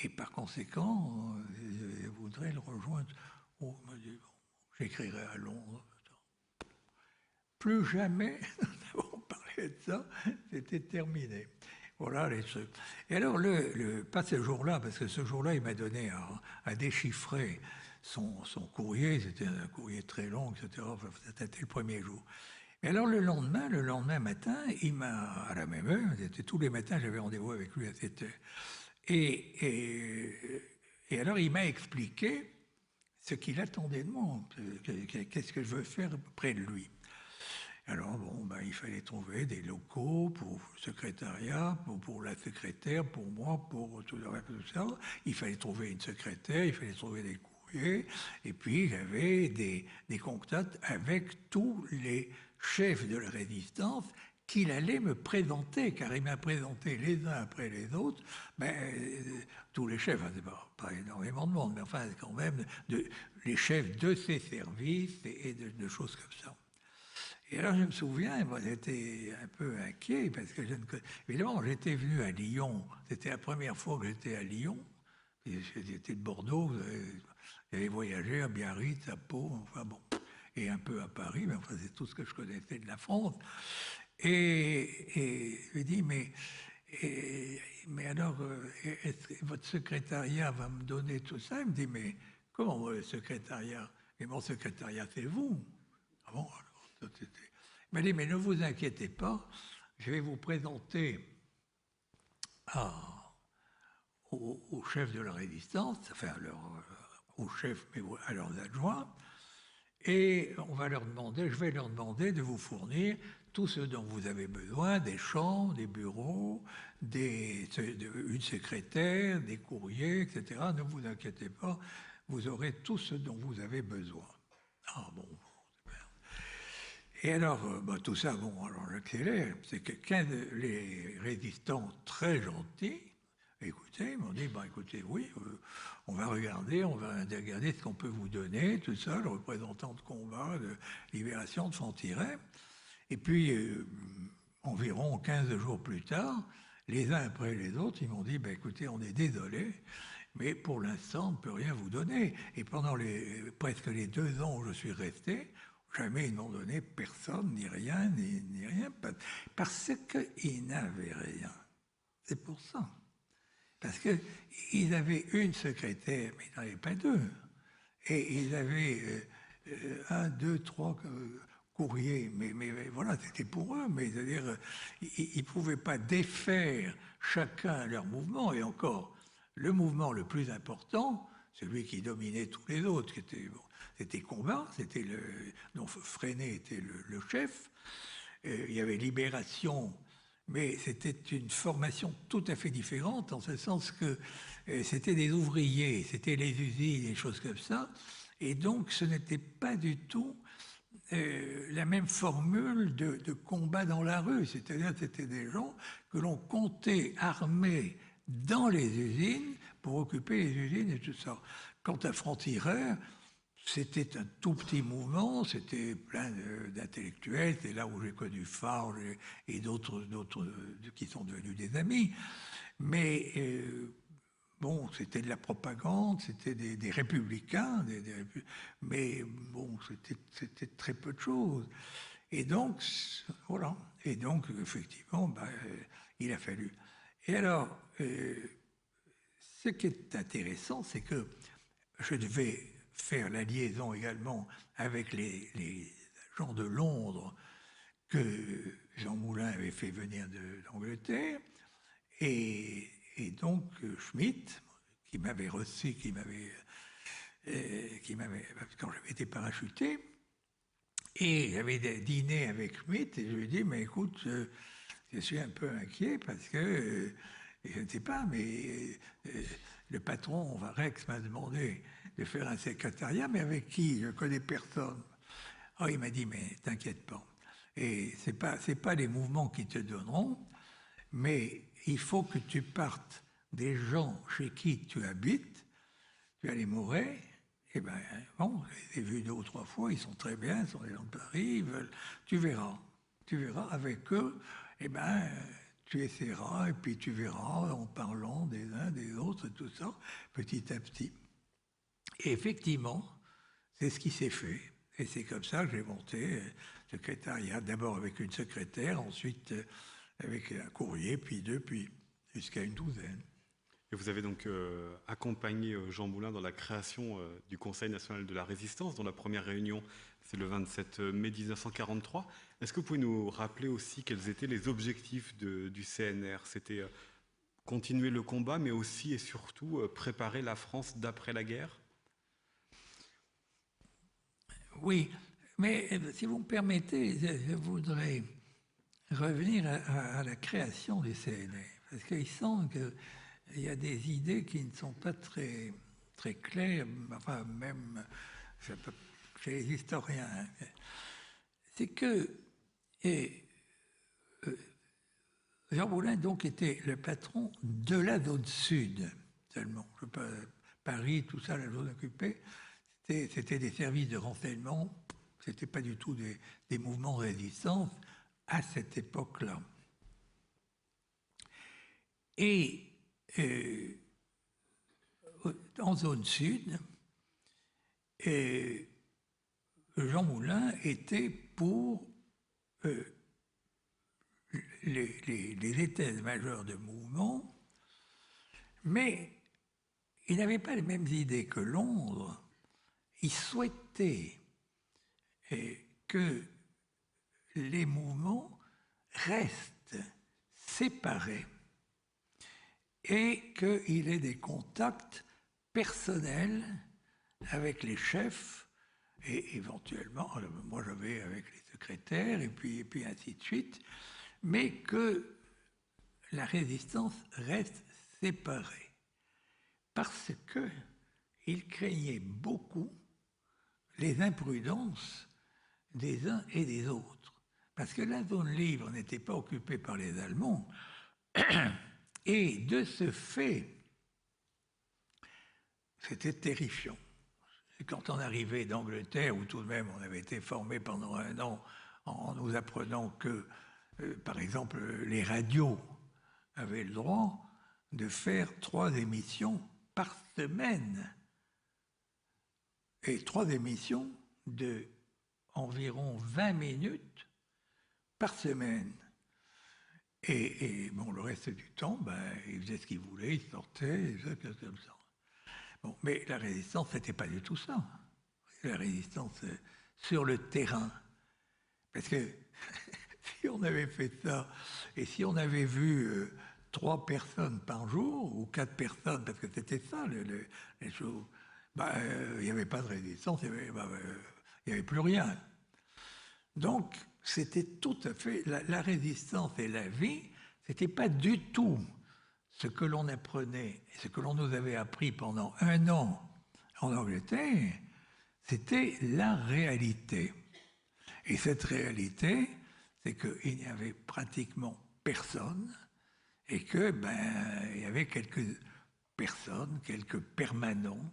Et par conséquent, je voudrais le rejoindre. Oh, il m'a dit, bon, j'écrirai à Londres. Plus jamais nous n'avons parlé de ça, c'était terminé. Voilà les trucs. Et alors, pas ce jour-là, parce que ce jour-là, il m'a donné à déchiffrer son courrier, c'était un courrier très long, etc. Enfin, c'était le premier jour. Et alors, le lendemain matin, il m'a, à la même heure, tous les matins, j'avais rendez-vous avec lui à 7 heures. Et alors, il m'a expliqué ce qu'il attendait de moi, qu'est-ce que je veux faire près de lui. Alors, bon, ben, il fallait trouver des locaux pour le secrétariat, pour la secrétaire, pour moi, pour tout ça. Il fallait trouver une secrétaire, il fallait trouver des courriers. Et puis, j'avais des contacts avec tous les chefs de la résistance qu'il allait me présenter, car il m'a présenté les uns après les autres, tous les chefs, c'est pas énormément de monde, mais enfin, quand même, les chefs de ces services et de choses comme ça. Et alors, je me souviens, moi, j'étais un peu inquiet, parce que évidemment, j'étais venu à Lyon, c'était la première fois que j'étais à Lyon, j'étais de Bordeaux, j'avais voyagé à Biarritz, à Pau, enfin bon, et un peu à Paris, mais enfin, c'est tout ce que je connaissais de la France. Et je lui ai dit, mais alors, est-ce que votre secrétariat va me donner tout ça? Il me dit, mais comment le secrétariat? Et mon secrétariat, c'est vous. Ah bon, alors, il m'a dit, mais ne vous inquiétez pas, je vais vous présenter au chef de la résistance, enfin au chef, mais à leurs adjoints, et je vais leur demander de vous fournir tout ce dont vous avez besoin, des chambres, des bureaux, une secrétaire, des courriers, etc. Ne vous inquiétez pas, vous aurez tout ce dont vous avez besoin. Ah bon, super. Et alors, tout ça, bon, alors l'accélère, c'est que les résistants très gentils, écoutez, ils m'ont dit, écoutez, oui, on va regarder ce qu'on peut vous donner, tout ça, le représentant de combat, de libération de Fontiret. Et puis, environ 15 jours plus tard, les uns après les autres, ils m'ont dit, écoutez, on est désolé, mais pour l'instant, on ne peut rien vous donner. Et pendant presque les 2 ans où je suis resté, jamais ils n'ont donné personne, ni rien, ni rien, parce qu'ils n'avaient rien. C'est pour ça. Parce qu'ils avaient une secrétaire, mais ils n'en avaient pas 2. Et ils avaient 1, 2, 3 courriers, mais voilà, c'était pour eux. Mais c'est-à-dire, ils ne pouvaient pas défaire chacun leur mouvement. Et encore, le mouvement le plus important, celui qui dominait tous les autres, c'était Combat, dont Freinet était le chef. Il y avait Libération. Mais c'était une formation tout à fait différente, en ce sens que c'était des ouvriers, c'était les usines, des choses comme ça. Et donc, ce n'était pas du tout la même formule de combat dans la rue. C'est-à-dire que c'était des gens que l'on comptait armés dans les usines pour occuper les usines et tout ça. Quant à Franc-Tireur, c'était un tout petit mouvement, c'était plein d'intellectuels, c'est là où j'ai connu Farge et d'autres qui sont devenus des amis. Mais bon, c'était de la propagande, c'était des républicains, mais bon, c'était très peu de choses. Et donc, voilà. Et donc, effectivement, il a fallu. Et alors, ce qui est intéressant, c'est que je devais faire la liaison également avec les gens de Londres que Jean Moulin avait fait venir d'Angleterre, et donc Schmitt, qui m'avait reçu, quand j'avais été parachuté, et j'avais dîné avec Schmitt, et je lui ai dit, mais écoute, je suis un peu inquiet parce que, je ne sais pas, mais le patron, Rex, m'a demandé de faire un secrétariat, mais avec qui? Je ne connais personne. Oh, il m'a dit, mais t'inquiète pas, Et c'est pas les mouvements qui te donneront, mais il faut que tu partes des gens chez qui tu habites. Tu as les Mouret, et ben bon, je les ai vus 2 ou 3 fois, ils sont très bien, ils sont des gens de Paris, tu verras avec eux, et ben tu essaieras, et puis tu verras en parlant des uns des autres, tout ça, petit à petit. Et effectivement, c'est ce qui s'est fait. Et c'est comme ça que j'ai monté secrétariat, d'abord avec une secrétaire, ensuite avec un courrier, puis 2, puis jusqu'à une 12aine. Et vous avez donc accompagné Jean Moulin dans la création du Conseil national de la résistance, dont la première réunion, c'est le 27 mai 1943. Est-ce que vous pouvez nous rappeler aussi quels étaient les objectifs du CNR? C'était continuer le combat, mais aussi et surtout préparer la France d'après la guerre? Oui, mais si vous me permettez, je voudrais revenir à la création du CNR, parce qu'il semble qu'il y a des idées qui ne sont pas très, très claires, enfin même chez les historiens. C'est que Jean Moulin donc était le patron de la zone sud seulement. Paris, tout ça, la zone occupée, c'était des services de renseignement, c'était pas du tout des mouvements de résistance à cette époque-là. Et en zone sud, Jean Moulin était pour les états-majors de mouvement, mais il n'avait pas les mêmes idées que Londres. Il souhaitait que les mouvements restent séparés et qu'il ait des contacts personnels avec les chefs et éventuellement, moi j'avais avec les secrétaires et puis ainsi de suite, mais que la résistance reste séparée parce qu'il craignait beaucoup les imprudences des uns et des autres. Parce que la zone libre n'était pas occupée par les Allemands. Et de ce fait, c'était terrifiant. Et quand on arrivait d'Angleterre, où tout de même on avait été formé pendant 1 an en nous apprenant que, par exemple, les radios avaient le droit de faire 3 émissions par semaine. Et 3 émissions de environ 20 minutes par semaine. Et bon, le reste du temps, ils faisaient ce qu'ils voulaient, ils sortaient, comme ça. Bon, mais la résistance, c'était pas du tout ça. La résistance sur le terrain. Parce que si on avait fait ça, et si on avait vu 3 personnes par jour, ou 4 personnes, parce que c'était ça, les choses, il n'y avait pas de résistance, il n'y avait plus rien. Donc, c'était tout à fait... La résistance et la vie, c'était pas du tout ce que l'on apprenait, ce que l'on nous avait appris pendant 1 an en Angleterre, c'était la réalité. Et cette réalité, c'est qu'il n'y avait pratiquement personne et que, il y avait quelques personnes, quelques permanents,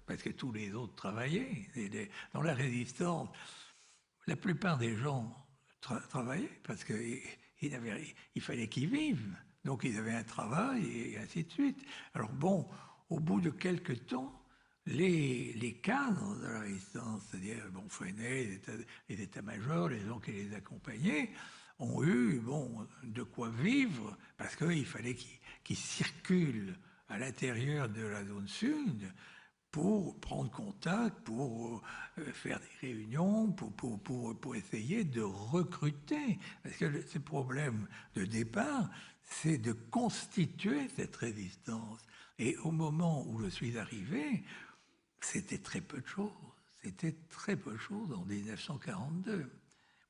parce que tous les autres travaillaient. Dans la résistance, la plupart des gens travaillaient parce qu'il fallait qu'ils vivent. Donc ils avaient un travail et ainsi de suite. Alors bon, au bout de quelques temps, les cadres de la résistance, c'est-à-dire Freinet, les états-majors, les gens qui les accompagnaient, ont eu de quoi vivre parce qu'il fallait qu'ils circulent à l'intérieur de la zone sud pour prendre contact, pour faire des réunions, pour essayer de recruter. Parce que ce problème de départ, c'est de constituer cette résistance. Et au moment où je suis arrivé, c'était très peu de choses. C'était très peu de choses en 1942.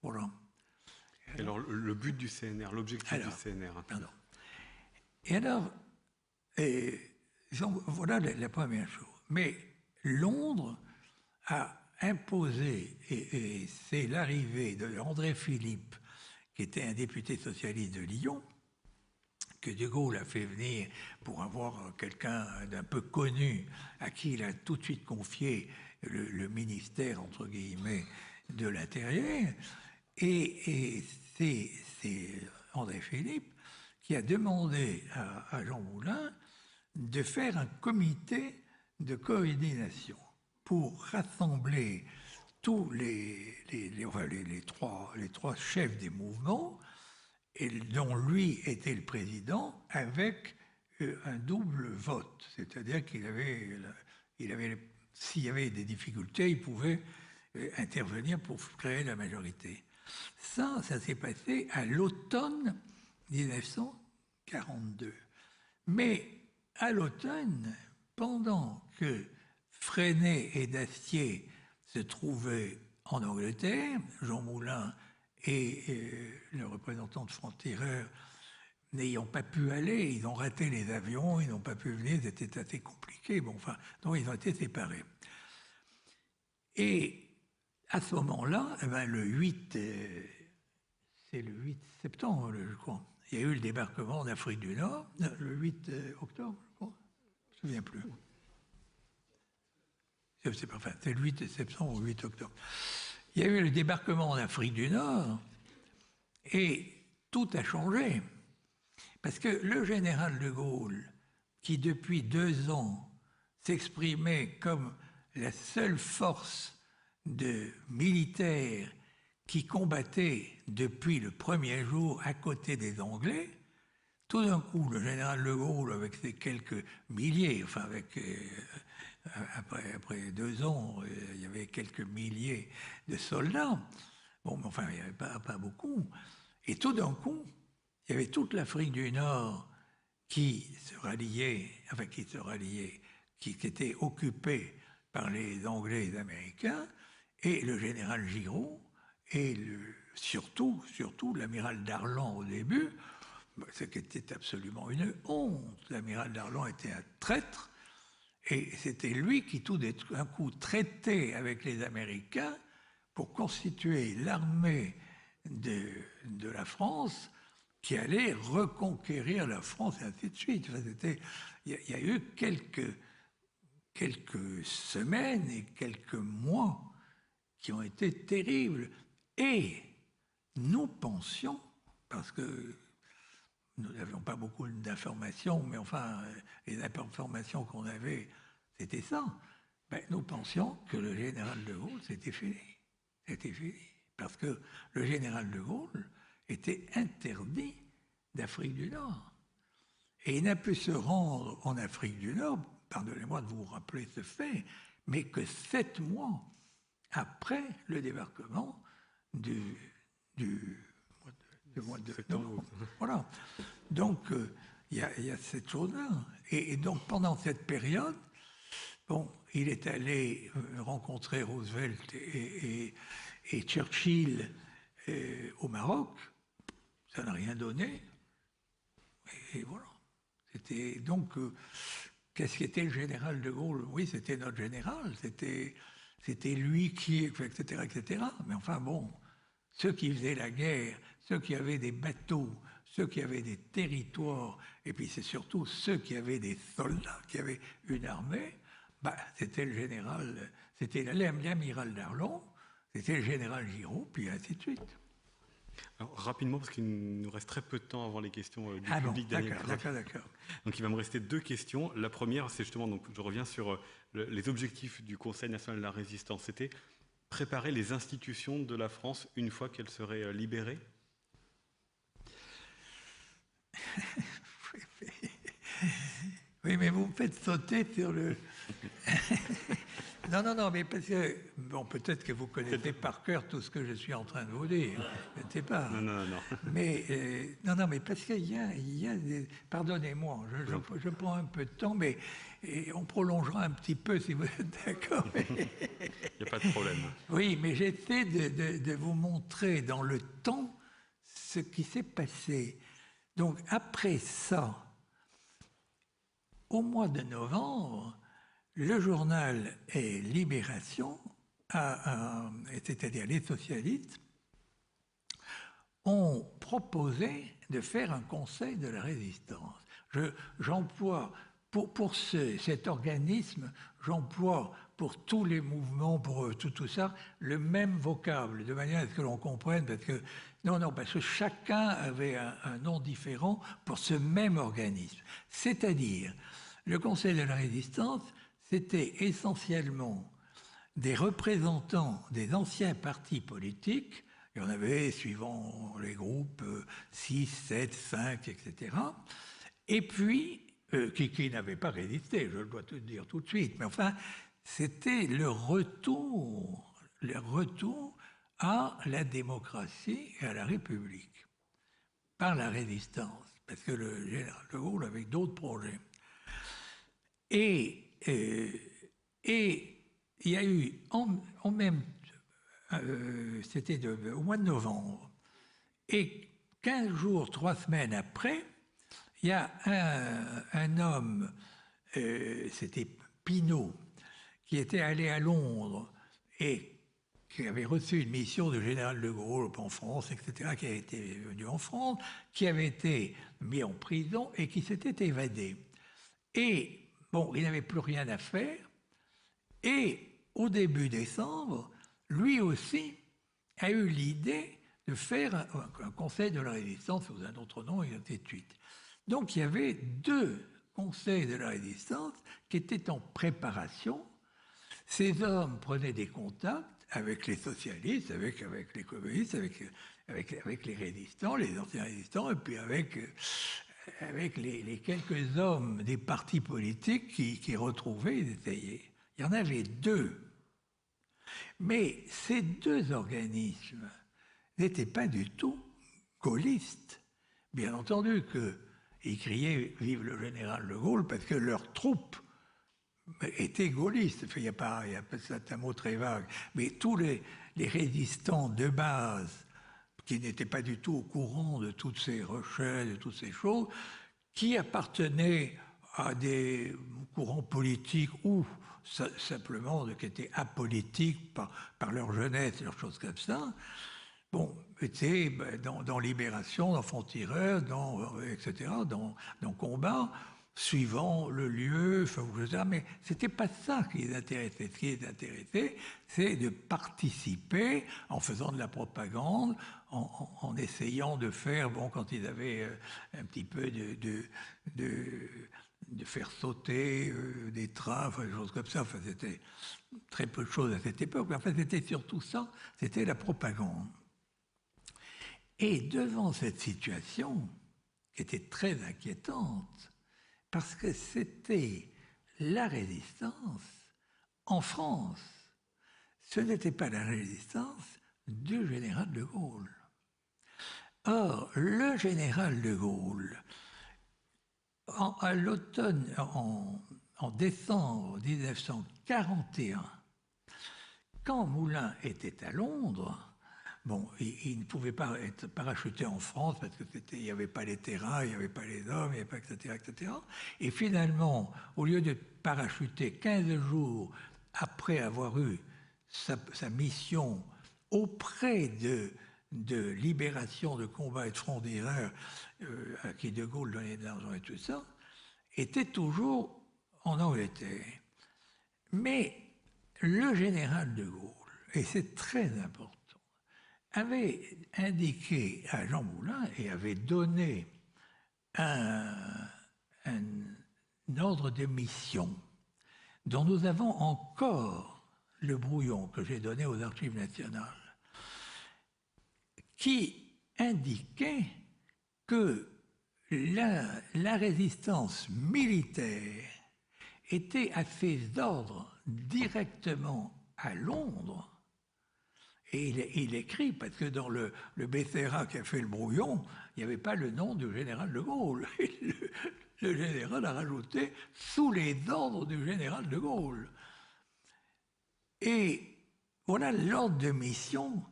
Voilà. Alors, le but du CNR, l'objectif du CNR. Pardon. Et alors, voilà la première chose. Mais Londres a imposé, et c'est l'arrivée de André Philippe, qui était un député socialiste de Lyon, que De Gaulle a fait venir pour avoir quelqu'un d'un peu connu, à qui il a tout de suite confié le ministère, entre guillemets, de l'Intérieur. Et c'est André Philippe qui a demandé à Jean Moulin de faire un comité de coordination pour rassembler tous les trois chefs des mouvements, et dont lui était le président, avec un double vote. C'est-à-dire qu'il avait, s'il y avait des difficultés, il pouvait intervenir pour créer la majorité. Ça s'est passé à l'automne 1942. Mais à l'automne, pendant que Freinet et Dastier se trouvaient en Angleterre, Jean Moulin et le représentant de Franc-Tireur n'ayant pas pu aller, ils ont raté les avions, ils n'ont pas pu venir, c'était assez compliqué. Bon, enfin, donc ils ont été séparés. Et à ce moment-là, le 8 septembre, je crois, il y a eu le débarquement d'Afrique du Nord, le 8 octobre, je crois, je ne me souviens plus. C'est le 8 septembre ou le 8 octobre. Il y a eu le débarquement en Afrique du Nord et tout a changé. Parce que le général de Gaulle, qui depuis 2 ans s'exprimait comme la seule force de militaires qui combattait depuis le premier jour à côté des Anglais, tout d'un coup, le général de Gaulle, avec ses quelques milliers, enfin après 2 ans, il y avait quelques milliers de soldats, bon, mais enfin, il n'y avait pas beaucoup, et tout d'un coup, il y avait toute l'Afrique du Nord qui était occupée par les Anglais et les Américains, et le général Giraud, et surtout l'amiral Darlan au début, ce qui était absolument une honte. L'amiral Darlan était un traître, et c'était lui qui tout d'un coup traitait avec les Américains pour constituer l'armée de la France qui allait reconquérir la France, et ainsi de suite. Enfin, il y a eu quelques semaines et quelques mois qui ont été terribles. Et nous pensions, parce que nous n'avions pas beaucoup d'informations, mais enfin, les informations qu'on avait, c'était ça. Nous pensions que le général de Gaulle, c'était fini. C'était fini. Parce que le général de Gaulle était interdit d'Afrique du Nord. Et il n'a pu se rendre en Afrique du Nord, pardonnez-moi de vous rappeler ce fait, mais que 7 mois après le débarquement du mois de novembre. Voilà. Donc, il y a cette chose-là. Et donc, pendant cette période, bon, il est allé rencontrer Roosevelt et Churchill au Maroc. Ça n'a rien donné. Et voilà. C'était donc... qu'est-ce qu'était le général de Gaulle? Oui, c'était notre général. C'était lui qui... etc., etc. Mais enfin, bon, ceux qui faisaient la guerre, ceux qui avaient des bateaux, ceux qui avaient des territoires, et puis c'est surtout ceux qui avaient des soldats, qui avaient une armée, c'était le général, c'était l'amiral Darlan, c'était le général Giraud, puis ainsi de suite. Alors, rapidement, parce qu'il nous reste très peu de temps avant les questions du public. D'accord. Donc il va me rester 2 questions. La première, c'est justement, donc, je reviens sur les objectifs du Conseil national de la résistance. C'était préparer les institutions de la France une fois qu'elles seraient libérées. Oui, mais vous me faites sauter sur le... Non, mais parce que, bon, peut-être que vous connaissez par cœur tout ce que je suis en train de vous dire, je ne sais pas. Non. Mais, mais parce qu'il y a des... Pardonnez-moi, je prends un peu de temps, mais on prolongera un petit peu si vous êtes d'accord. Il n'y a pas de problème. Oui, mais j'essaie de vous montrer dans le temps ce qui s'est passé. Donc, après ça, au mois de novembre, le journal Libération c'est-à-dire les socialistes, ont proposé de faire un conseil de la résistance. J'emploie, pour cet organisme, j'emploie pour tous les mouvements, pour tout ça, le même vocable, de manière à ce que l'on comprenne, parce que chacun avait un nom différent pour ce même organisme. C'est-à-dire, le conseil de la résistance, c'était essentiellement des représentants des anciens partis politiques. Il y en avait, suivant les groupes, 6, 7, 5, etc. Et puis, qui n'avaient pas résisté, je dois te dire tout de suite. Mais enfin, c'était le retour à la démocratie et à la République, par la résistance, parce que le général de Gaulle avait d'autres projets. Et il y a eu en même c'était au mois de novembre. Et 15 jours, 3 semaines après, il y a un homme, c'était Pinault, qui était allé à Londres et qui avait reçu une mission du général de Gaulle en France, etc., qui avait été venu en France, qui avait été mis en prison et qui s'était évadé. Et, bon, il n'avait plus rien à faire. Et au début décembre, lui aussi a eu l'idée de faire un conseil de la résistance sous un autre nom, et ainsi de suite. Donc il y avait 2 conseils de la résistance qui étaient en préparation. Ces hommes prenaient des contacts avec les socialistes, avec les communistes, avec les résistants, les anciens résistants, et puis avec les quelques hommes des partis politiques qui retrouvaient, ils essayaient. Il y en avait 2. Mais ces 2 organismes n'étaient pas du tout gaullistes. Bien entendu qu'ils criaient « Vive le général de Gaulle » parce que leurs troupes étaient gaullistes. Il y a pas, c'est un mot très vague. Mais tous les résistants de base qui n'étaient pas du tout au courant de toutes ces recherches, de toutes ces choses, qui appartenaient à des courants politiques ou simplement qui étaient apolitiques par leur jeunesse, leurs choses comme ça, bon, étaient dans Libération, dans Front Tireur, etc., dans Combat, suivant le lieu, etc. Mais ce n'était pas ça qui les intéressait. Ce qui les intéressait, c'est de participer en faisant de la propagande, en essayant de faire, bon, quand ils avaient un petit peu de faire sauter des trains, enfin, des choses comme ça. Enfin, c'était très peu de choses à cette époque. Mais enfin, c'était surtout ça, c'était la propagande. Et devant cette situation, qui était très inquiétante, parce que c'était la résistance en France, ce n'était pas la résistance du général de Gaulle. Or, le général de Gaulle, à l'automne, en décembre 1941, quand Moulin était à Londres, bon, il ne pouvait pas être parachuté en France parce qu'il n'y avait pas les terrains, il n'y avait pas les hommes, il n'y avait pas, etc., etc. Et finalement, au lieu de parachuter 15 jours après avoir eu sa mission auprès de libération, de combat et de front d'erreur, à qui de Gaulle donnait de l'argent et tout ça, était toujours en Angleterre. Mais le général de Gaulle, et c'est très important, avait indiqué à Jean Moulin et avait donné un ordre de mission dont nous avons encore le brouillon que j'ai donné aux Archives nationales, qui indiquait que la résistance militaire était à ses ordres directement à Londres. Et il écrit, parce que dans le Becerra qui a fait le brouillon, il n'y avait pas le nom du général de Gaulle. Le général a rajouté « sous les ordres du général de Gaulle ». Et voilà l'ordre de mission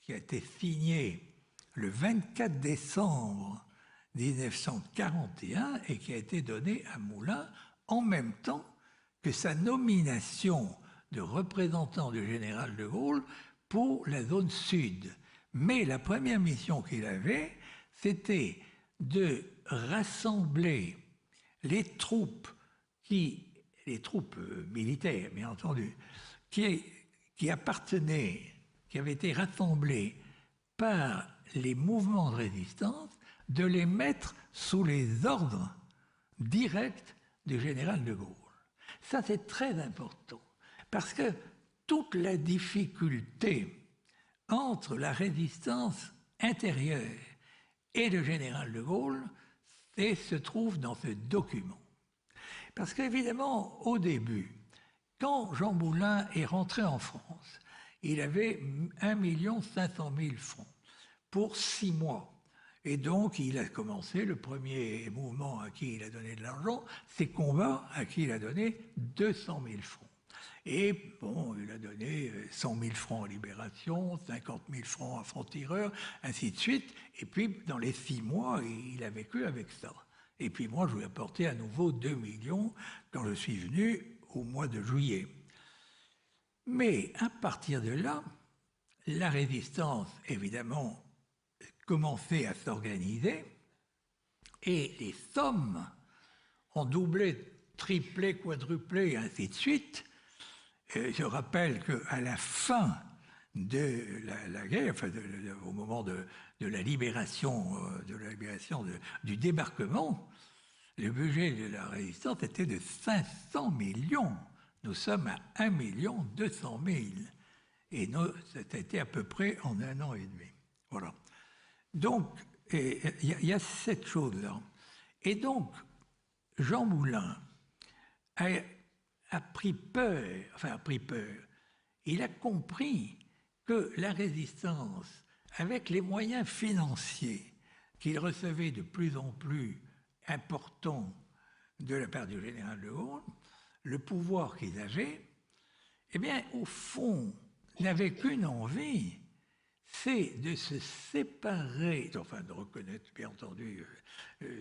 qui a été signé le 24 décembre 1941 et qui a été donné à Moulin en même temps que sa nomination de représentant du général de Gaulle pour la zone sud. Mais la première mission qu'il avait, c'était de rassembler les troupes militaires, bien entendu, qui appartenaient, qui avaient été rassemblées par les mouvements de résistance, de les mettre sous les ordres directs du général de Gaulle. Ça, c'est très important, parce que toute la difficulté entre la résistance intérieure et le général de Gaulle se trouve dans ce document. Parce qu'évidemment, au début, quand Jean Moulin est rentré en France, il avait 1 500 000 francs pour 6 mois. Et donc, il a commencé le premier mouvement à qui il a donné de l'argent, c'est Combat à qui il a donné 200 000 francs. Et bon, il a donné 100 000 francs à Libération, 50 000 francs à Franc-Tireur, ainsi de suite. Et puis, dans les 6 mois, il a vécu avec ça. Et puis moi, je lui ai apporté à nouveau 2 millions quand je suis venu au mois de juillet. Mais à partir de là, la résistance, évidemment, commençait à s'organiser et les sommes ont doublé, triplé, quadruplé, et ainsi de suite. Je rappelle qu'à la fin de la guerre, enfin au moment de la libération, du débarquement, le budget de la résistance était de 500 millions. Nous sommes à 1 200 000. Et c'était à peu près en 1 an et demi. Voilà. Donc, il y a cette chose-là. Et donc, Jean Moulin a pris peur, il a compris que la résistance, avec les moyens financiers qu'il recevait de plus en plus importants de la part du général de Gaulle, le pouvoir qu'ils avaient, eh bien, au fond, n'avait qu'une envie, c'est de se séparer, enfin de reconnaître, bien entendu,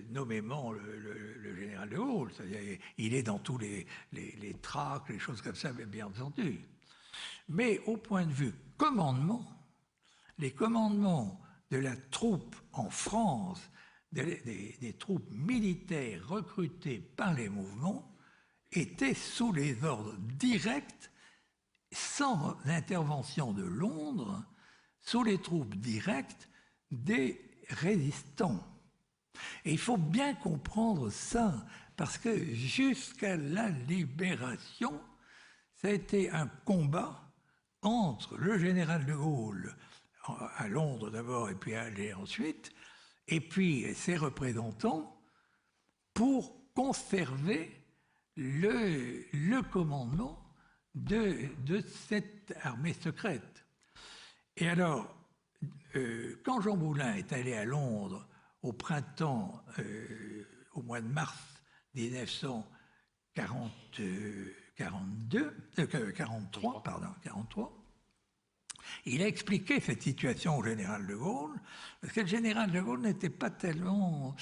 nommément le général de Gaulle, c'est-à-dire il est dans tous les tracts, les choses comme ça, bien entendu. Mais au point de vue commandement, les commandements de la troupe en France, des troupes militaires recrutées par les mouvements, étaient sous les ordres directs, sans intervention de Londres, sous les troupes directes des résistants. Et il faut bien comprendre ça, parce que jusqu'à la libération, ça a été un combat entre le général de Gaulle, à Londres d'abord et puis à Alger ensuite, et puis ses représentants, pour conserver le commandement de cette armée secrète. Et alors, quand Jean Moulin est allé à Londres au printemps, au mois de mars 1943, il a expliqué cette situation au général de Gaulle, parce que le général de Gaulle n'était pas tellement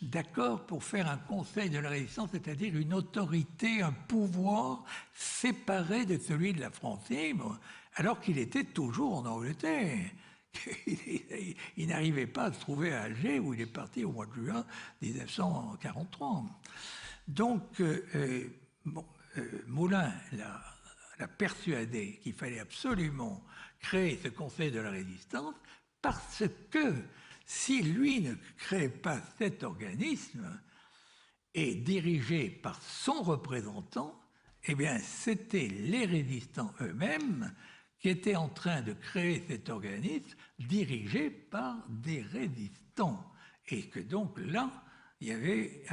d'accord pour faire un conseil de la résistance, c'est-à-dire une autorité, un pouvoir séparé de celui de la France libre, alors qu'il était toujours en Angleterre. Il n'arrivait pas à se trouver à Alger, où il est parti au mois de juin 1943. Donc, Moulin l'a persuadé qu'il fallait absolument créer ce conseil de la résistance, parce que si lui ne crée pas cet organisme et dirigé par son représentant, eh bien c'était les résistants eux-mêmes qui étaient en train de créer cet organisme dirigé par des résistants. Et que donc là, il y avait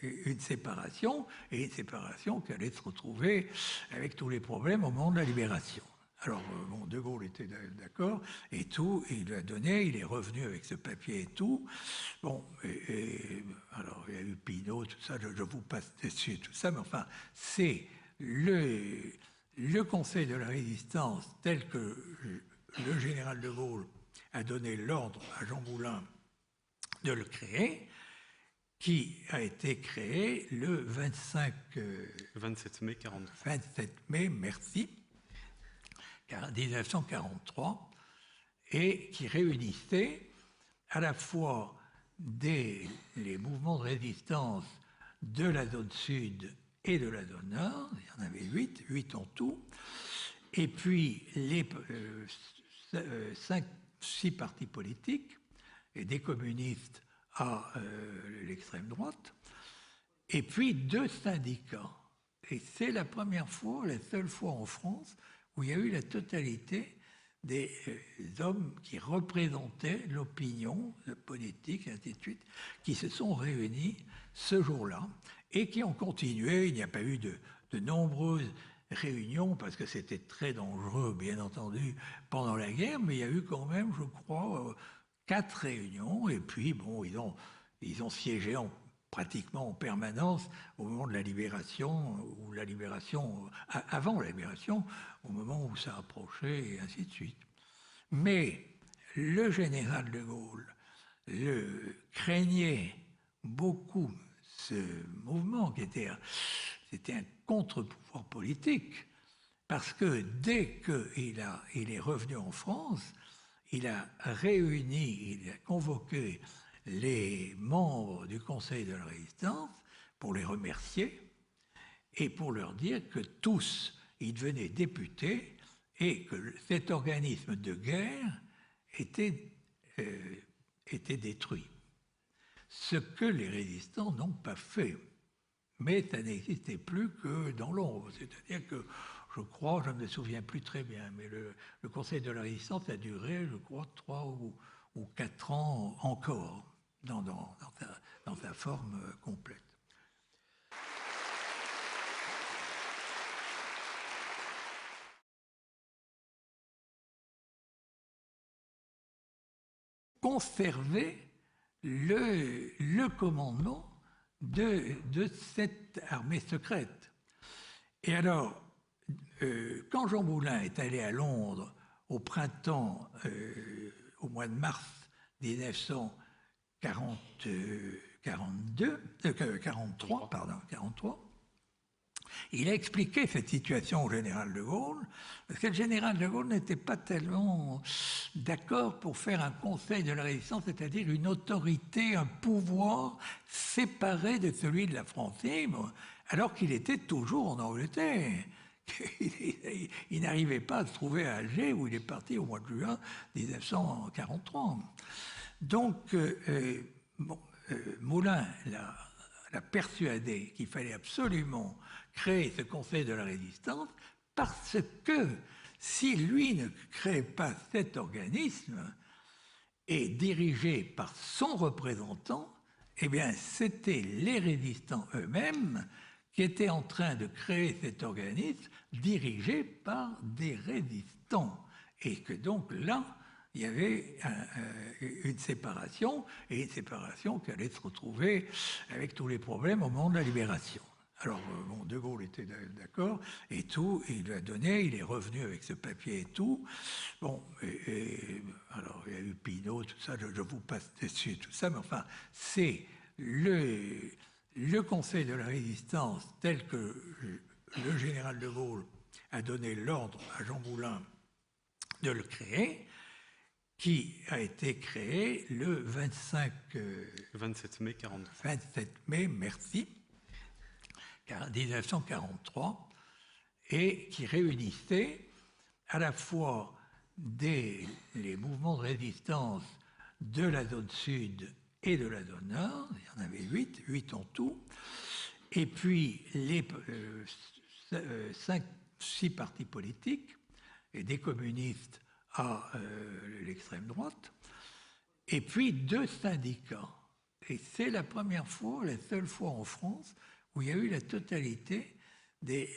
une séparation, et une séparation qui allait se retrouver avec tous les problèmes au moment de la libération. Alors, bon, De Gaulle était d'accord, et tout, il l'a donné, il est revenu avec ce papier et tout. Bon, alors, il y a eu Pinault, tout ça, je vous passe dessus, tout ça, mais enfin, c'est le Conseil de la Résistance, tel que le général de Gaulle a donné l'ordre à Jean Moulin de le créer, qui a été créé le 27 mai 43. 27 mai, merci, 1943, et qui réunissait à la fois les mouvements de résistance de la zone sud et de la zone nord, il y en avait 8 en tout, et puis les 6 partis politiques, et des communistes à l'extrême droite, et puis 2 syndicats. Et c'est la première fois, la seule fois en France, où il y a eu la totalité des hommes qui représentaient l'opinion politique, et ainsi de suite, qui se sont réunis ce jour-là et qui ont continué. Il n'y a pas eu de nombreuses réunions parce que c'était très dangereux, bien entendu, pendant la guerre, mais il y a eu quand même, je crois, 4 réunions, et puis bon, ils ont siégé pratiquement en permanence au moment de la libération, ou la libération, avant la libération, au moment où ça approchait, et ainsi de suite. Mais le général de Gaulle craignait beaucoup ce mouvement c'était un contre-pouvoir politique, parce que dès qu'il est revenu en France, il a convoqué les membres du Conseil de la Résistance pour les remercier et pour leur dire que tous, ils devenaient députés et que cet organisme de guerre était détruit. Ce que les résistants n'ont pas fait. Mais ça n'existait plus que dans l'ombre. C'est-à-dire que, je crois, je ne me souviens plus très bien, mais le Conseil de la Résistance a duré, je crois, 3 ou 4 ans encore, dans sa forme complète. Conserver le commandement de cette armée secrète. Et alors, quand Jean Moulin est allé à Londres au printemps, au mois de mars 1943, il a expliqué cette situation au général de Gaulle, parce que le général de Gaulle n'était pas tellement d'accord pour faire un conseil de la résistance, c'est-à-dire une autorité, un pouvoir séparé de celui de la France libre, alors qu'il était toujours en Angleterre. Il n'arrivait pas à se trouver à Alger, où il est parti au mois de juin 1943. Donc, Moulin l'a persuadé qu'il fallait absolument créer ce Conseil de la Résistance, parce que si lui ne crée pas cet organisme et dirigé par son représentant, eh bien c'était les résistants eux-mêmes qui étaient en train de créer cet organisme dirigé par des résistants. Et que donc là, il y avait une séparation, et une séparation qui allait se retrouver avec tous les problèmes au moment de la libération. Alors, bon, De Gaulle était d'accord, et tout, il lui a donné, il est revenu avec ce papier et tout. Bon, alors, il y a eu Pinault, tout ça, je vous passe dessus, tout ça, mais enfin, c'est le Conseil de la Résistance tel que le général de Gaulle a donné l'ordre à Jean Moulin de le créer, qui a été créé le 27 mai 43. 27 mai, merci, 1943, et qui réunissait à la fois les mouvements de résistance de la zone sud et de la zone nord, il y en avait 8 en tout, et puis les 6 partis politiques, et des communistes à l'extrême droite, et puis 2 syndicats. Et c'est la première fois, la seule fois en France, où il y a eu la totalité des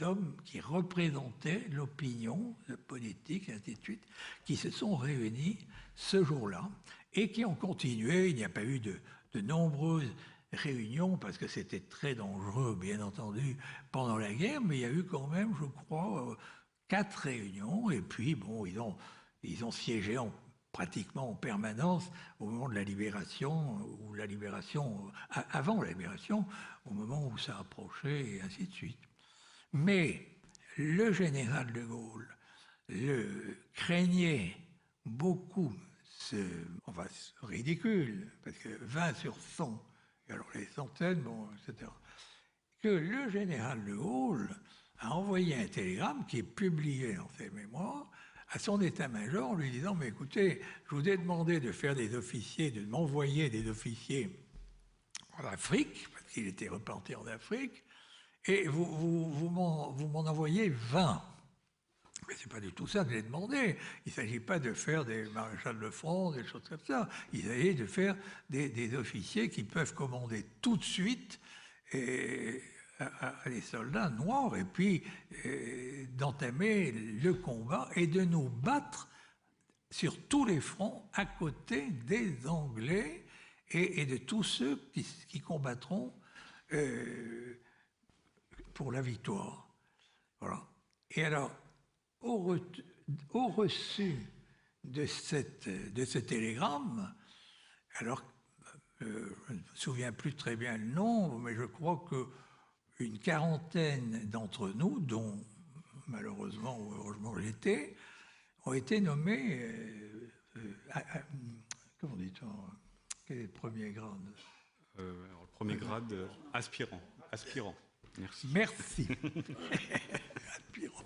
hommes qui représentaient l'opinion politique, et ainsi de suite, qui se sont réunis ce jour-là, et qui ont continué. Il n'y a pas eu de nombreuses réunions, parce que c'était très dangereux, bien entendu, pendant la guerre, mais il y a eu quand même, je crois, 4 réunions, et puis bon, ils ont siégé pratiquement en permanence au moment de la libération, ou la libération, avant la libération, au moment où ça approchait, et ainsi de suite. Mais le général de Gaulle craignait beaucoup ce ridicule, parce que 20 sur 100, et alors les centaines, bon, etc., que le général de Gaulle a envoyé un télégramme qui est publié dans ses mémoires à son état-major en lui disant « Mais écoutez, je vous ai demandé de faire des officiers, de m'envoyer des officiers en Afrique, parce qu'il était replanté en Afrique, et vous m'en envoyez 20. » Mais ce n'est pas du tout ça que j'ai demandé. Il ne s'agit pas de faire des maréchals de front, des choses comme ça. Il s'agit de faire des officiers qui peuvent commander tout de suite à des soldats noirs, et puis d'entamer le combat et de nous battre sur tous les fronts à côté des Anglais et de tous ceux qui combattront pour la victoire. Voilà. Et alors, au reçu de ce télégramme, alors je ne me souviens plus très bien le nombre, mais je crois qu'une quarantaine d'entre nous, dont malheureusement ou heureusement j'étais, ont été nommés, comment dit-on, quel est le premier grade? Alors, le premier grade, aspirant. Merci. Merci. Aspirant.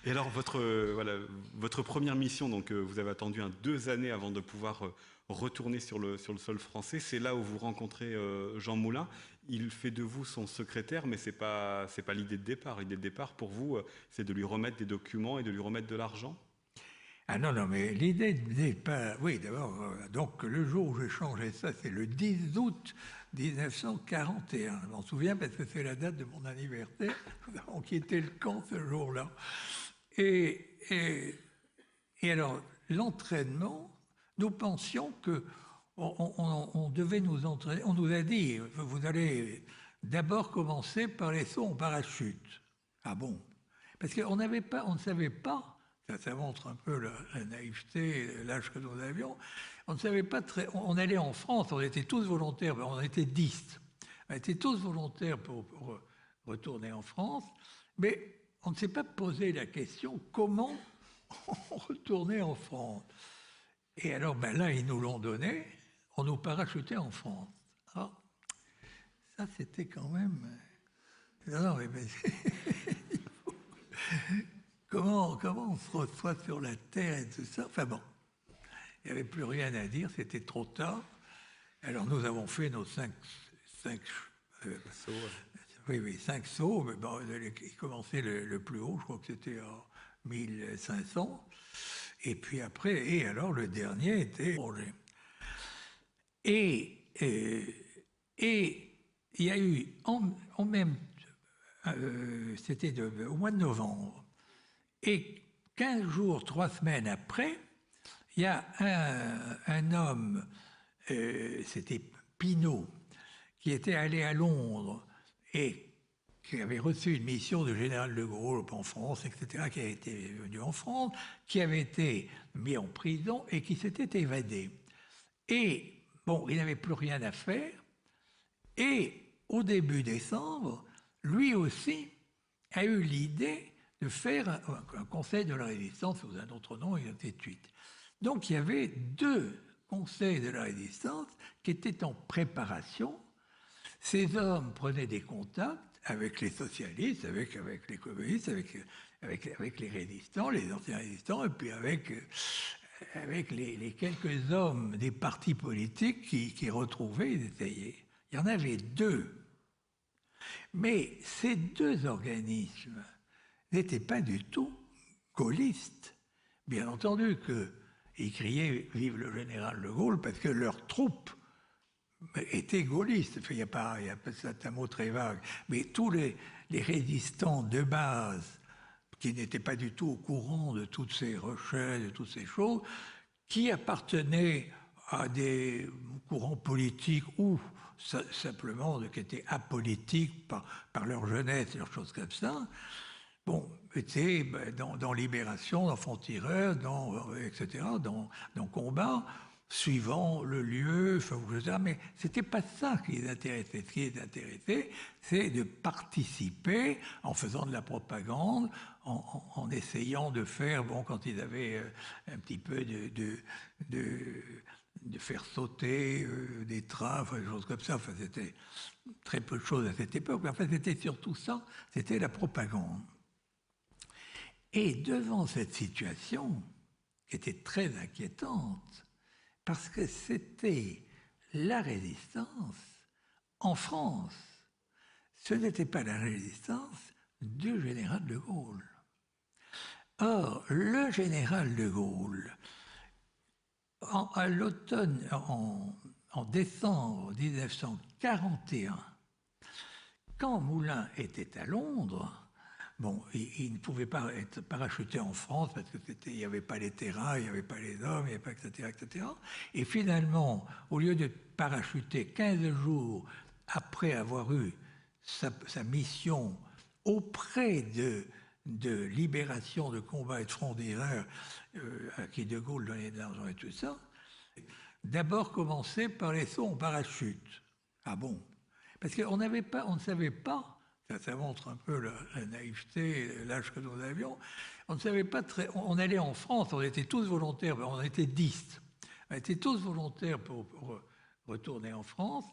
Et alors, votre première mission, donc vous avez attendu 2 années avant de pouvoir retourner sur le sol français. C'est là où vous rencontrez Jean Moulin. Il fait de vous son secrétaire, mais c'est pas l'idée de départ. L'idée de départ, pour vous, c'est de lui remettre des documents et de lui remettre de l'argent? Ah non, mais l'idée de départ, oui, d'abord, donc le jour où j'ai changé ça, c'est le 10 août 1941. Je m'en souviens parce que c'est la date de mon anniversaire. Nous avons quitté le camp ce jour-là. Et alors, l'entraînement, nous pensions que on devait nous entraîner. On nous a dit, vous allez d'abord commencer par les sauts en parachute. Ah bon? Parce qu'on ne savait pas. Ça montre un peu la naïveté, l'âge que nous avions. On ne savait pas on allait en France, on était tous volontaires, on était 10. On était tous volontaires pour retourner en France, mais on ne s'est pas posé la question comment on retournait en France. Et alors, là, ils nous l'ont donné, on nous parachutait en France. Ah, ça, c'était quand même... Non, mais comment on se reçoit sur la terre et tout ça? Enfin bon, il n'y avait plus rien à dire, c'était trop tard. Alors nous avons fait nos 5 sauts, mais bon, il commençait le plus haut, je crois que c'était en 1500. Et puis après, et alors le dernier était Roger. Et il y a eu en même... c'était au mois de novembre. Et 15 jours, 3 semaines après, il y a un homme, c'était Pinault, qui était allé à Londres et qui avait reçu une mission du général de Gaulle en France, etc., qui avait été venu en France, qui avait été mis en prison et qui s'était évadé. Et, bon, il n'avait plus rien à faire. Et, au début décembre, lui aussi a eu l'idée de faire un conseil de la résistance sous un autre nom, et ainsi de suite. Donc, il y avait 2 conseils de la résistance qui étaient en préparation. Ces hommes prenaient des contacts avec les socialistes, avec les communistes, avec les résistants, les anciens résistants, et puis avec les quelques hommes des partis politiques qui retrouvaient, ils essayaient. Il y en avait 2. Mais ces 2 organismes n'étaient pas du tout gaullistes. Bien entendu qu'ils criaient « Vive le général de Gaulle » parce que leurs troupes étaient gaullistes. Enfin, il y a pas, c'est un mot très vague. Mais tous les résistants de base qui n'étaient pas du tout au courant de toutes ces recherches, de toutes ces choses, qui appartenaient à des courants politiques ou simplement qui étaient apolitiques par leur jeunesse et leurs choses comme ça, Bon, était dans Libération, dans Franc-Tireur, etc., dans Combat, suivant le lieu, enfin, mais c'était pas ça qui les intéressait. Ce qui les intéressait, c'est de participer en faisant de la propagande, en essayant de faire, bon, quand ils avaient un petit peu de faire sauter des trains, enfin, des choses comme ça. Enfin, c'était très peu de choses à cette époque, mais en fait, c'était surtout ça, c'était la propagande. Et devant cette situation, qui était très inquiétante, parce que c'était la résistance en France, ce n'était pas la résistance du général de Gaulle. Or, le général de Gaulle, à l'automne, en décembre 1941, quand Moulin était à Londres, bon, il ne pouvait pas être parachuté en France parce qu'il n'y avait pas les terrains, il n'y avait pas les hommes, il n'y avait pas, etc., etc. Et finalement, au lieu de parachuter 15 jours après avoir eu sa mission auprès de libération, de combat et de front d'erreur, à qui De Gaulle donnait de l'argent et tout ça, d'abord commencer par les sauts en parachute. Ah bon? Parce qu'on ne savait pas. Ça montre un peu la naïveté, l'âge que nous avions. On ne savait pas très. On allait en France, on était tous volontaires, on était 10. On était tous volontaires pour retourner en France,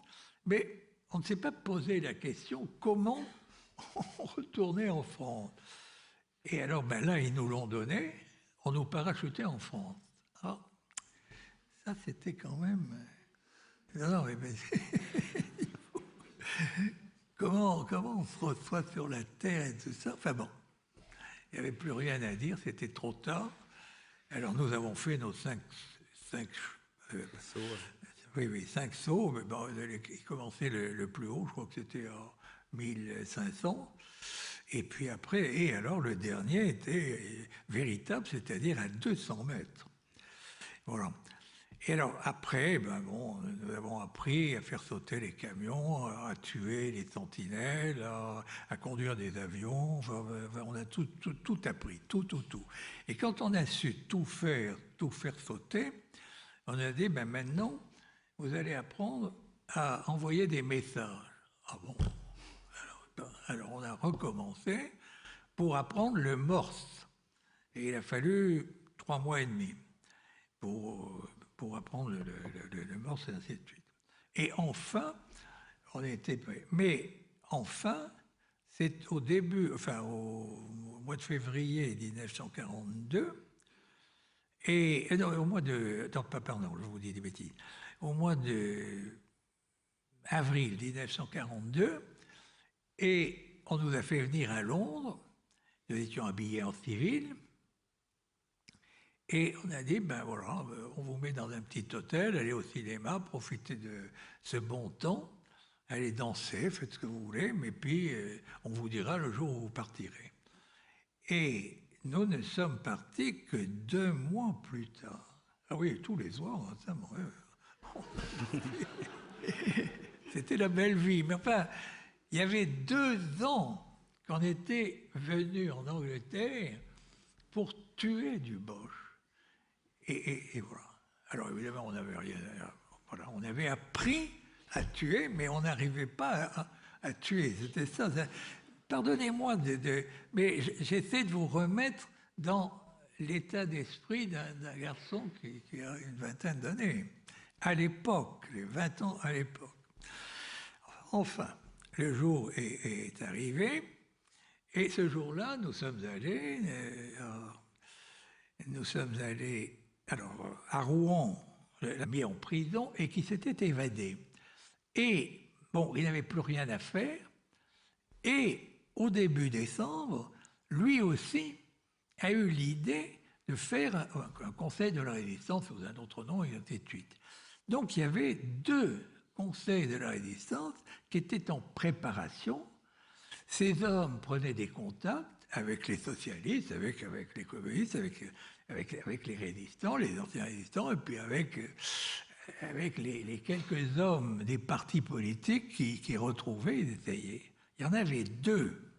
mais on ne s'est pas posé la question comment on retournait en France. Et alors, là, ils nous l'ont donné, on nous parachutait en France. Alors, ça, c'était quand même. Non, mais Comment on se reçoit sur la terre et tout ça. Enfin bon, il n'y avait plus rien à dire, c'était trop tard. Alors nous avons fait nos 5 sauts, mais bon, ils commençaient le plus haut, je crois que c'était en 1500. Et puis après, et alors le dernier était véritable, c'est-à-dire à 200 mètres. Voilà. Et alors après, nous avons appris à faire sauter les camions, à tuer les sentinelles, à conduire des avions. Enfin, on a tout appris, tout. Et quand on a su tout faire sauter, on a dit, maintenant, vous allez apprendre à envoyer des messages. Ah bon? Alors on a recommencé pour apprendre le morse. Et il a fallu 3 mois et demi pour apprendre le morse et ainsi de suite. Et enfin, on était prêts. Mais enfin, c'est au mois de février 1942, pardon, je vous dis des bêtises, au mois d'avril 1942, et on nous a fait venir à Londres, nous étions habillés en civil, et on a dit, on vous met dans un petit hôtel, allez au cinéma, profitez de ce bon temps, allez danser, faites ce que vous voulez, mais puis on vous dira le jour où vous partirez. Et nous ne sommes partis que 2 mois plus tard. Ah oui, tous les soirs, ça c'était la belle vie. Mais enfin, il y avait 2 ans qu'on était venus en Angleterre pour tuer du Boche. Et voilà. Alors évidemment, on n'avait rien. Voilà, on avait appris à tuer, mais on n'arrivait pas à tuer. C'était ça. Pardonnez-moi, mais j'essaie de vous remettre dans l'état d'esprit d'un garçon qui a une vingtaine d'années. À l'époque, les 20 ans à l'époque. Enfin, le jour est arrivé, et ce jour-là, nous sommes allés à Rouen, l'a mis en prison et qui s'était évadé. Et bon, il n'avait plus rien à faire. Et au début décembre, lui aussi a eu l'idée de faire un conseil de la résistance sous un autre nom et ainsi de suite. Donc il y avait 2 conseils de la résistance qui étaient en préparation. Ces hommes prenaient des contacts avec les socialistes, avec les communistes, avec les résistants, les anciens résistants, et puis avec les quelques hommes des partis politiques qui retrouvaient, ils essayaient. Il y en avait 2.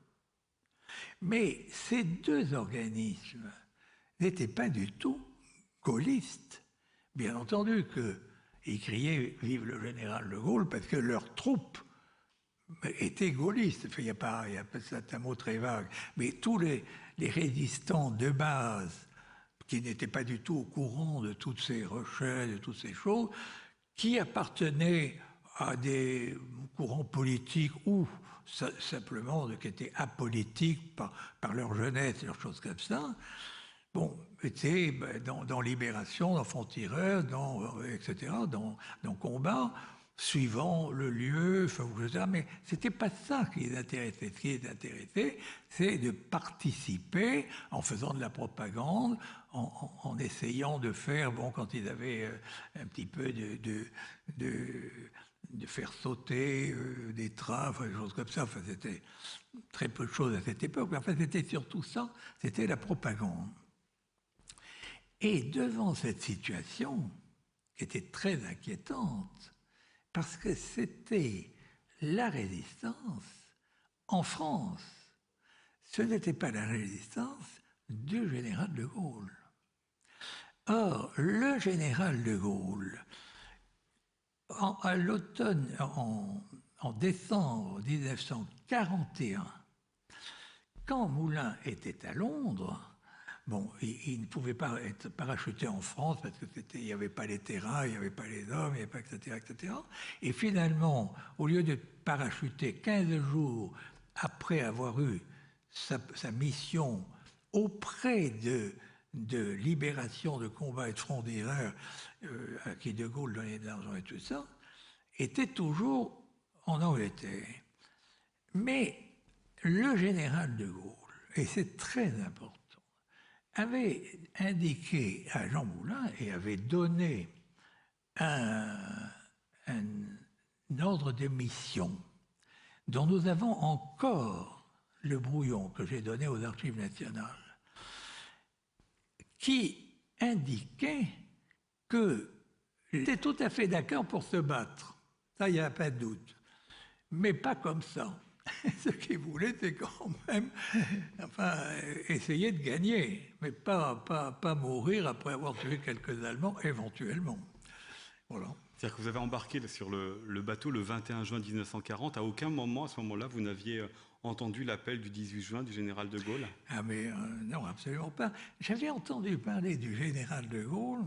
Mais ces deux organismes n'étaient pas du tout gaullistes. Bien entendu qu'ils criaient « Vive le général de Gaulle » parce que leurs troupes étaient gaullistes. Enfin, c'est un mot très vague. Mais tous les résistants de base qui n'étaient pas du tout au courant de toutes ces recherches, de toutes ces choses, qui appartenaient à des courants politiques ou simplement qui étaient apolitiques par leur jeunesse, leurs choses comme ça, bon, étaient dans Libération, dans Franc-Tireur, etc., dans Combat, suivant le lieu, enfin, etc. Mais ce n'était pas ça qui les intéressait. Ce qui les intéressait, c'est de participer en faisant de la propagande, en essayant de faire, bon, quand ils avaient un petit peu de faire sauter des trains, enfin, des choses comme ça. Enfin, c'était très peu de choses à cette époque. Mais enfin, c'était surtout ça, c'était la propagande. Et devant cette situation, qui était très inquiétante, parce que c'était la résistance en France, ce n'était pas la résistance du général de Gaulle. Or, le général de Gaulle, à l'automne, en décembre 1941, quand Moulin était à Londres, bon, il ne pouvait pas être parachuté en France parce qu'il n'y avait pas les terrains, il n'y avait pas les hommes, il n'y avait pas, etc., etc. Et finalement, au lieu de parachuter 15 jours après avoir eu sa mission auprès de libération, de combat et de frondeurs à qui de Gaulle donnait de l'argent et tout ça, était toujours en Angleterre. Mais le général de Gaulle, et c'est très important, avait indiqué à Jean Moulin et avait donné un ordre de mission dont nous avons encore le brouillon que j'ai donné aux Archives nationales, qui indiquait qu'il était tout à fait d'accord pour se battre. Ça, il n'y a pas de doute. Mais pas comme ça. Ce qu'il voulait, c'est quand même essayer de gagner, mais pas mourir après avoir tué quelques Allemands, éventuellement. Voilà. C'est-à-dire que vous avez embarqué sur le bateau le 21 juin 1940. À aucun moment, à ce moment-là, vous n'aviez entendu l'appel du 18 juin du général de Gaulle? Ah mais non, absolument pas. J'avais entendu parler du général de Gaulle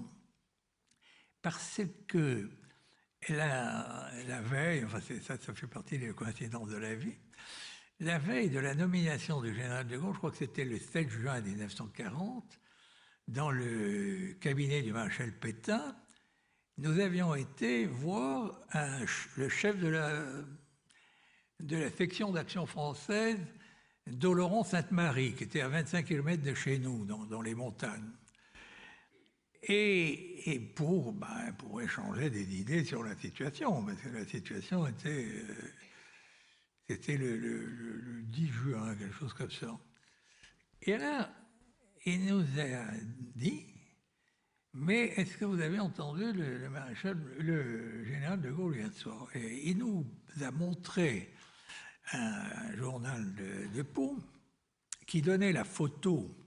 parce que la veille, enfin ça fait partie des coïncidences de la vie, la veille de la nomination du général de Gaulle, je crois que c'était le 7 juin 1940, dans le cabinet du maréchal Pétain, nous avions été voir le chef de la section d'action française d'Oloron-Sainte-Marie, qui était à 25 km de chez nous, dans les montagnes. Et pour échanger des idées sur la situation, parce que la situation était... C'était le 10 juin, quelque chose comme ça. Et là, il nous a dit, mais est-ce que vous avez entendu le général de Gaulle hier soir? Et il nous a montré un journal de Pau qui donnait la photo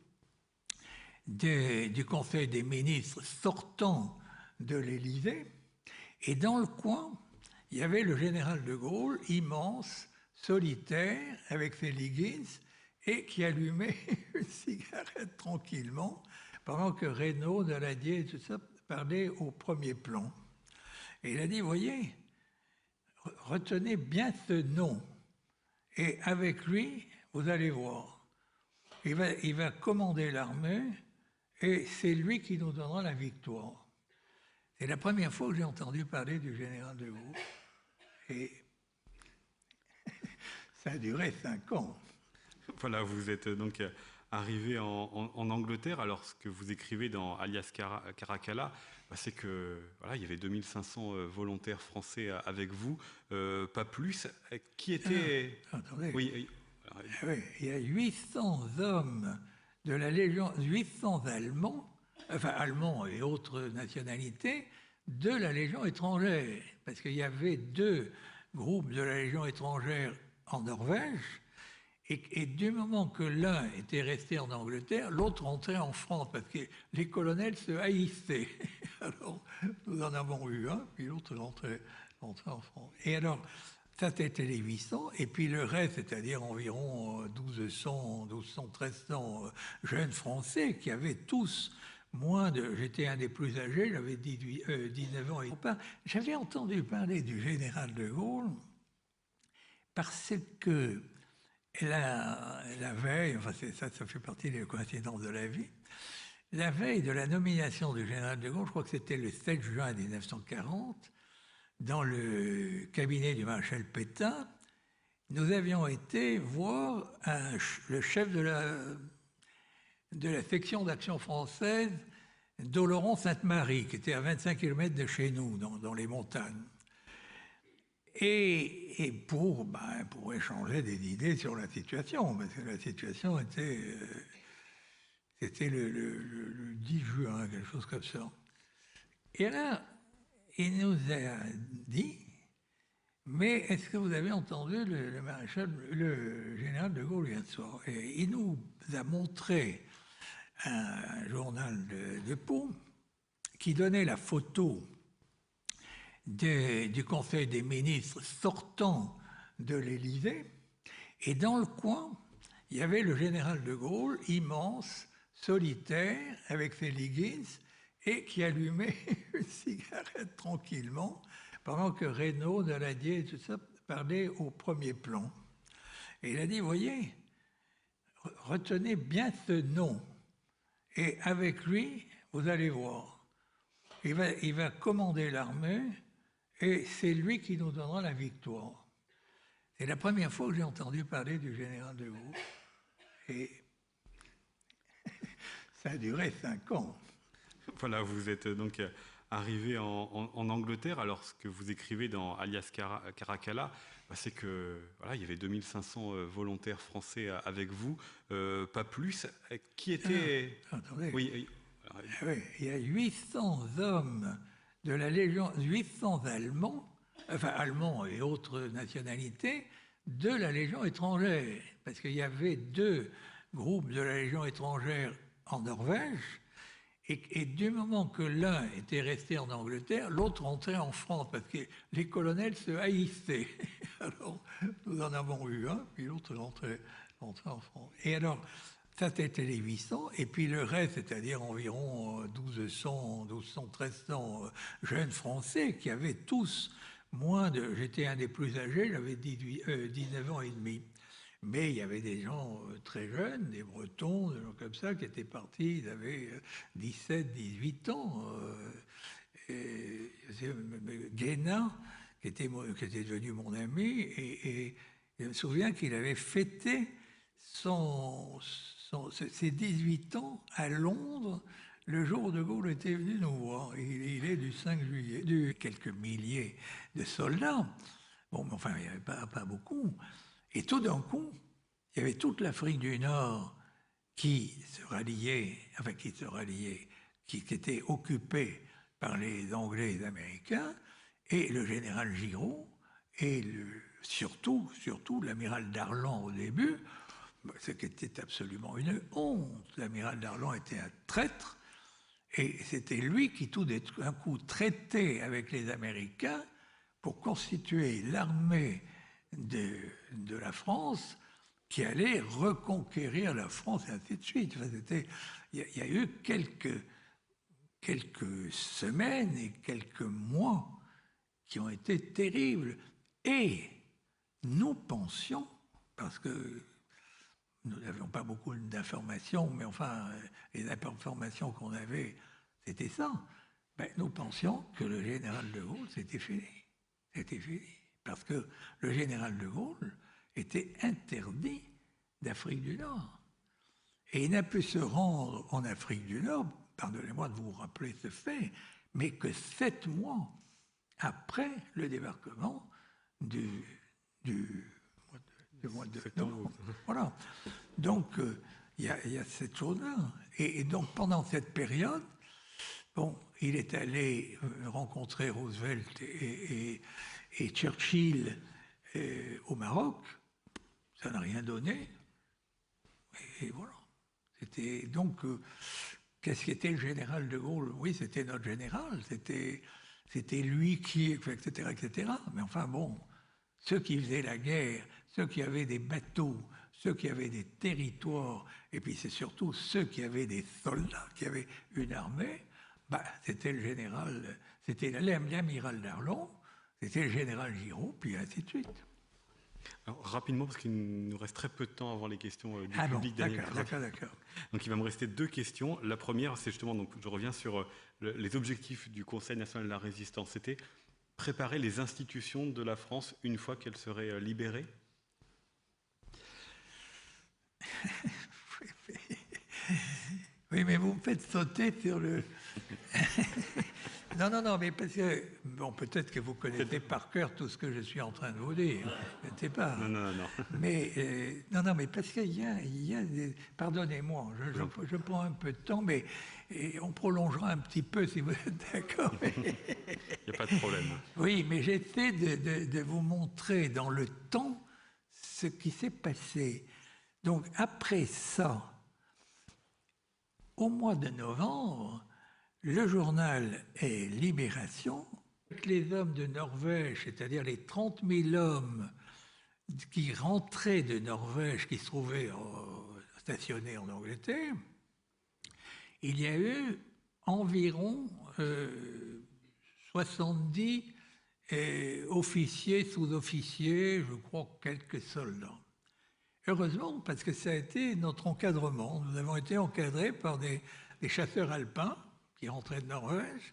du Conseil des ministres sortant de l'Élysée. Et dans le coin, il y avait le général de Gaulle, immense, solitaire, avec ses leggings, et qui allumait une cigarette tranquillement, pendant que Reynaud, Daladier et tout ça parlaient au premier plan. Et il a dit, voyez, retenez bien ce nom, et avec lui, vous allez voir, il va commander l'armée, et c'est lui qui nous donnera la victoire. C'est la première fois que j'ai entendu parler du général de Gaulle. Et ça a duré 5 ans. Voilà, vous êtes donc arrivé en Angleterre. Alors, ce que vous écrivez dans Alias Caracalla, c'est que voilà, il y avait 2500 volontaires français avec vous, pas plus. Qui était... Attendez. Oui, oui, il y a 800 hommes de la Légion, 800 Allemands, enfin Allemands et autres nationalités, de la Légion étrangère. Parce qu'il y avait 2 groupes de la Légion étrangère en Norvège Et du moment que l'un était resté en Angleterre, l'autre rentrait en France, parce que les colonels se haïssaient. Alors, nous en avons eu un, puis l'autre rentrait en France. Et alors, ça c'était les 800, et puis le reste, c'est-à-dire environ 1200, 1300 jeunes Français qui avaient tous moins de... J'étais un des plus âgés, j'avais 19 ans. J'avais entendu parler du général de Gaulle parce que la veille, enfin ça fait partie des coïncidences de la vie, la veille de la nomination du général de Gaulle, je crois que c'était le 7 juin 1940, dans le cabinet du maréchal Pétain, nous avions été voir le chef de la section d'action française d'Oloron-Sainte-Marie, qui était à 25 km de chez nous, dans les montagnes. Et pour échanger des idées sur la situation, parce que la situation c'était le 10 juin, quelque chose comme ça. Et là, il nous a dit, mais est-ce que vous avez entendu le général de Gaulle hier soir? Et il nous a montré un journal de Pau qui donnait la photo du Conseil des ministres sortant de l'Élysée, et dans le coin, il y avait le général de Gaulle, immense, solitaire, avec ses leggings, et qui allumait une cigarette tranquillement, pendant que Reynaud, Daladier et tout ça parlaient au premier plan. Et il a dit, voyez, retenez bien ce nom, et avec lui, vous allez voir, il va commander l'armée, et c'est lui qui nous donnera la victoire. C'est la première fois que j'ai entendu parler du général de Gaulle. Et ça a duré 5 ans. Voilà, vous êtes donc arrivé en Angleterre. Alors, ce que vous écrivez dans Alias Caracalla, c'est que voilà, il y avait 2500 volontaires français avec vous, pas plus. Qui était... Attendez. Oui, il y a 800 hommes de la Légion, 800 Allemands, enfin Allemands et autres nationalités, de la Légion étrangère. Parce qu'il y avait 2 groupes de la Légion étrangère en Norvège, et du moment que l'un était resté en Angleterre, l'autre rentrait en France, parce que les colonels se haïssaient. Alors, nous en avons eu un, puis l'autre rentrait en France. Et alors, ça c'était les 800, et puis le reste, c'est-à-dire environ 1200, 1300 jeunes Français qui avaient tous moins de... J'étais un des plus âgés, j'avais 19 ans et demi. Mais il y avait des gens très jeunes, des Bretons, des gens comme ça, qui étaient partis, ils avaient 17, 18 ans. Guénin, qui était devenu mon ami, et je me souviens qu'il avait fêté ses 18 ans à Londres le jour où De Gaulle était venu nous voir. Il est du 5 juillet, quelques milliers de soldats. Bon, mais enfin, il n'y avait pas beaucoup. Et tout d'un coup, il y avait toute l'Afrique du Nord qui était occupée par les Anglais et les Américains, et le général Giraud, et surtout l'amiral Darlan au début, ce qui était absolument une honte. L'amiral Darlan était un traître, et c'était lui qui tout d'un coup traitait avec les Américains pour constituer l'armée de la France qui allait reconquérir la France, et ainsi de suite. Enfin, il y a eu quelques semaines et quelques mois qui ont été terribles. Et nous pensions, parce que nous n'avions pas beaucoup d'informations, mais enfin, les informations qu'on avait, c'était ça. Nous pensions que le général de Gaulle, c'était fini. C'était fini. Parce que le général de Gaulle était interdit d'Afrique du Nord. Et il n'a pu se rendre en Afrique du Nord, pardonnez-moi de vous rappeler ce fait, mais que 7 mois après le débarquement du mois de novembre. Voilà. Donc, il y a cette chose-là. Et donc, pendant cette période, il est allé rencontrer Roosevelt et Churchill au Maroc. Ça n'a rien donné. Et voilà. C'était donc, qu'est-ce qu'était le général de Gaulle? Oui, c'était notre général, c'était lui qui, etc., etc. Mais enfin bon, ceux qui faisaient la guerre, ceux qui avaient des bateaux, ceux qui avaient des territoires, et puis c'est surtout ceux qui avaient des soldats, qui avaient une armée, bah, c'était le général, c'était l'amiral Darlon, c'était le général Giraud, puis ainsi de suite. Alors, rapidement, parce qu'il nous reste très peu de temps avant les questions du public. Bon, d'accord. Donc il va me rester 2 questions. La première, c'est justement, donc, je reviens sur les objectifs du Conseil national de la résistance. C'était préparer les institutions de la France une fois qu'elles seraient libérées. Oui, mais vous me faites sauter sur le... Non, mais parce que, bon, peut-être que vous connaissez par cœur tout ce que je suis en train de vous dire, je ne sais pas. Non. Mais, mais parce qu'il y a des... Pardonnez-moi, je prends un peu de temps, mais on prolongera un petit peu si vous êtes d'accord. Il n'y a pas de problème. Oui, mais j'essaie de vous montrer dans le temps ce qui s'est passé. Donc, après ça, au mois de novembre, le journal est Libération. Les hommes de Norvège, c'est-à-dire les 30 000 hommes qui rentraient de Norvège, qui se trouvaient stationnés en Angleterre, il y a eu environ 70 officiers, sous-officiers, je crois quelques soldats. Heureusement, parce que ça a été notre encadrement. Nous avons été encadrés par des chasseurs alpins qui rentraient de Norvège.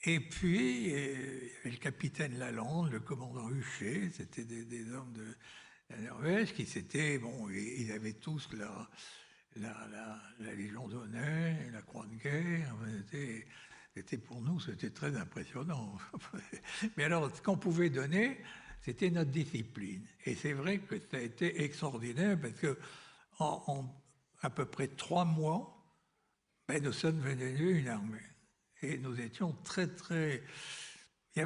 Et puis, il y avait le capitaine Lalande, le commandant Huchet, c'était des hommes de la Norvège qui s'étaient... Bon, ils avaient tous la Légion d'honneur, la Croix de guerre. C'était pour nous, c'était très impressionnant. Mais alors, ce qu'on pouvait donner, c'était notre discipline. Et c'est vrai que ça a été extraordinaire parce que en à peu près 3 mois, ben, nous sommes devenus une armée. Et nous étions très... Il y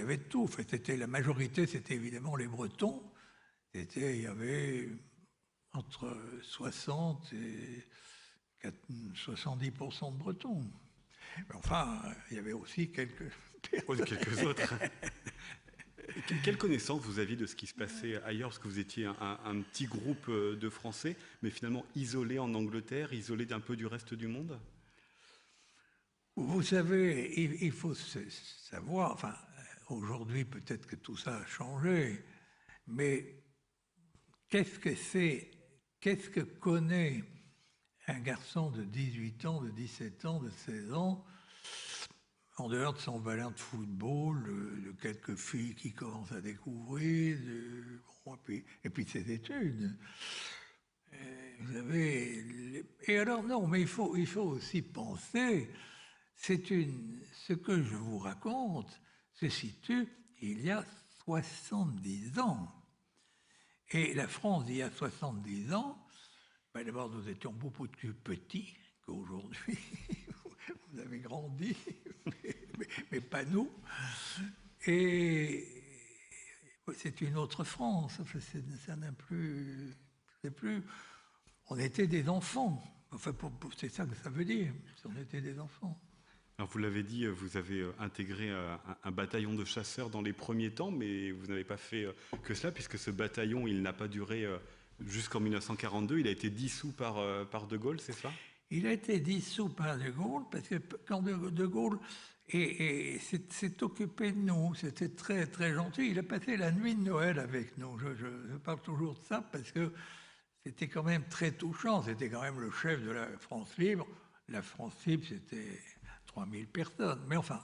avait tout. En fait, la majorité, c'était évidemment les Bretons. Il y avait entre 60 et 70% de Bretons. Mais enfin, il y avait aussi quelques autres. Quelle connaissance vous aviez de ce qui se passait ailleurs? Parce que vous étiez un petit groupe de Français, mais finalement isolé en Angleterre, isolé d'un peu du reste du monde? Vous savez, il faut savoir, enfin, aujourd'hui peut-être que tout ça a changé, mais qu'est-ce que connaît un garçon de 18 ans, de 17 ans, de 16 ans, en dehors de son ballon de football, de quelques filles qui commencent à découvrir, et puis ses études. Vous avez... Et alors non, mais il faut aussi penser, ce que je vous raconte se situe il y a 70 ans. Et la France, il y a 70 ans, ben d'abord nous étions beaucoup plus petits qu'aujourd'hui. Vous avez grandi, mais pas nous. Et c'est une autre France. Enfin, ça n'a plus... On était des enfants. Enfin, c'est ça que ça veut dire. On était des enfants. Alors vous l'avez dit, vous avez intégré un bataillon de chasseurs dans les premiers temps, mais vous n'avez pas fait que cela, puisque ce bataillon, il n'a pas duré jusqu'en 1942. Il a été dissous par De Gaulle, c'est ça? Il a été dissous par De Gaulle, parce que quand De Gaulle s'est occupé de nous, c'était très, très gentil. Il a passé la nuit de Noël avec nous. Je parle toujours de ça, parce que c'était quand même très touchant. C'était quand même le chef de la France libre. La France libre, c'était 3000 personnes. Mais enfin...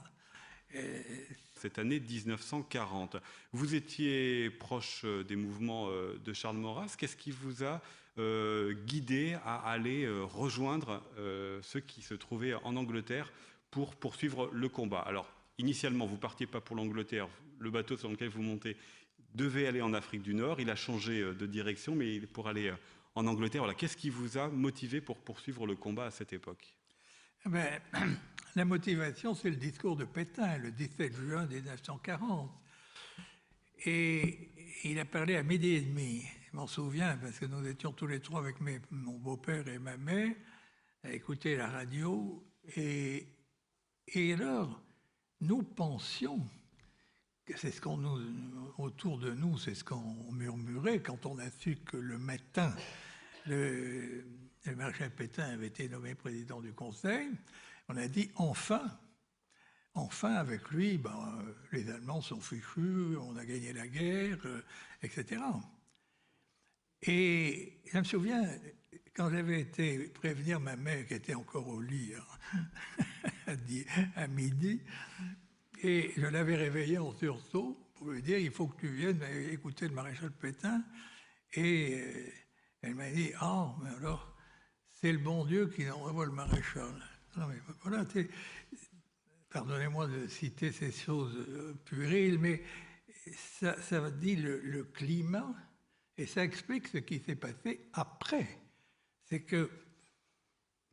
Cette année 1940, vous étiez proche des mouvements de Charles Maurras. Qu'est-ce qui vous a guidé à aller rejoindre ceux qui se trouvaient en Angleterre pour poursuivre le combat? Alors, initialement, vous ne partiez pas pour l'Angleterre. Le bateau sur lequel vous montez devait aller en Afrique du Nord. Il a changé de direction, mais pour aller en Angleterre, voilà. Qu'est-ce qui vous a motivé pour poursuivre le combat à cette époque? La motivation, c'est le discours de Pétain, le 17 juin 1940. Et il a parlé à 12h30. je m'en souviens, parce que nous étions tous les trois avec mon beau-père et ma mère à écouter la radio. Et alors, nous pensions que c'est ce qu'on autour de nous, c'est ce qu'on murmurait quand on a su que le matin, le maréchal Pétain avait été nommé président du Conseil. On a dit enfin, avec lui, les Allemands sont fichus, on a gagné la guerre, etc. Et je me souviens, quand j'avais été prévenir ma mère, qui était encore au lit à midi, et je l'avais réveillée en sursaut pour lui dire, il faut que tu viennes écouter le maréchal Pétain. Et elle m'a dit, ah, mais alors, c'est le bon Dieu qui envoie le maréchal. Non, mais voilà, pardonnez-moi de citer ces choses puériles, mais ça dit le climat, et ça explique ce qui s'est passé après. C'est que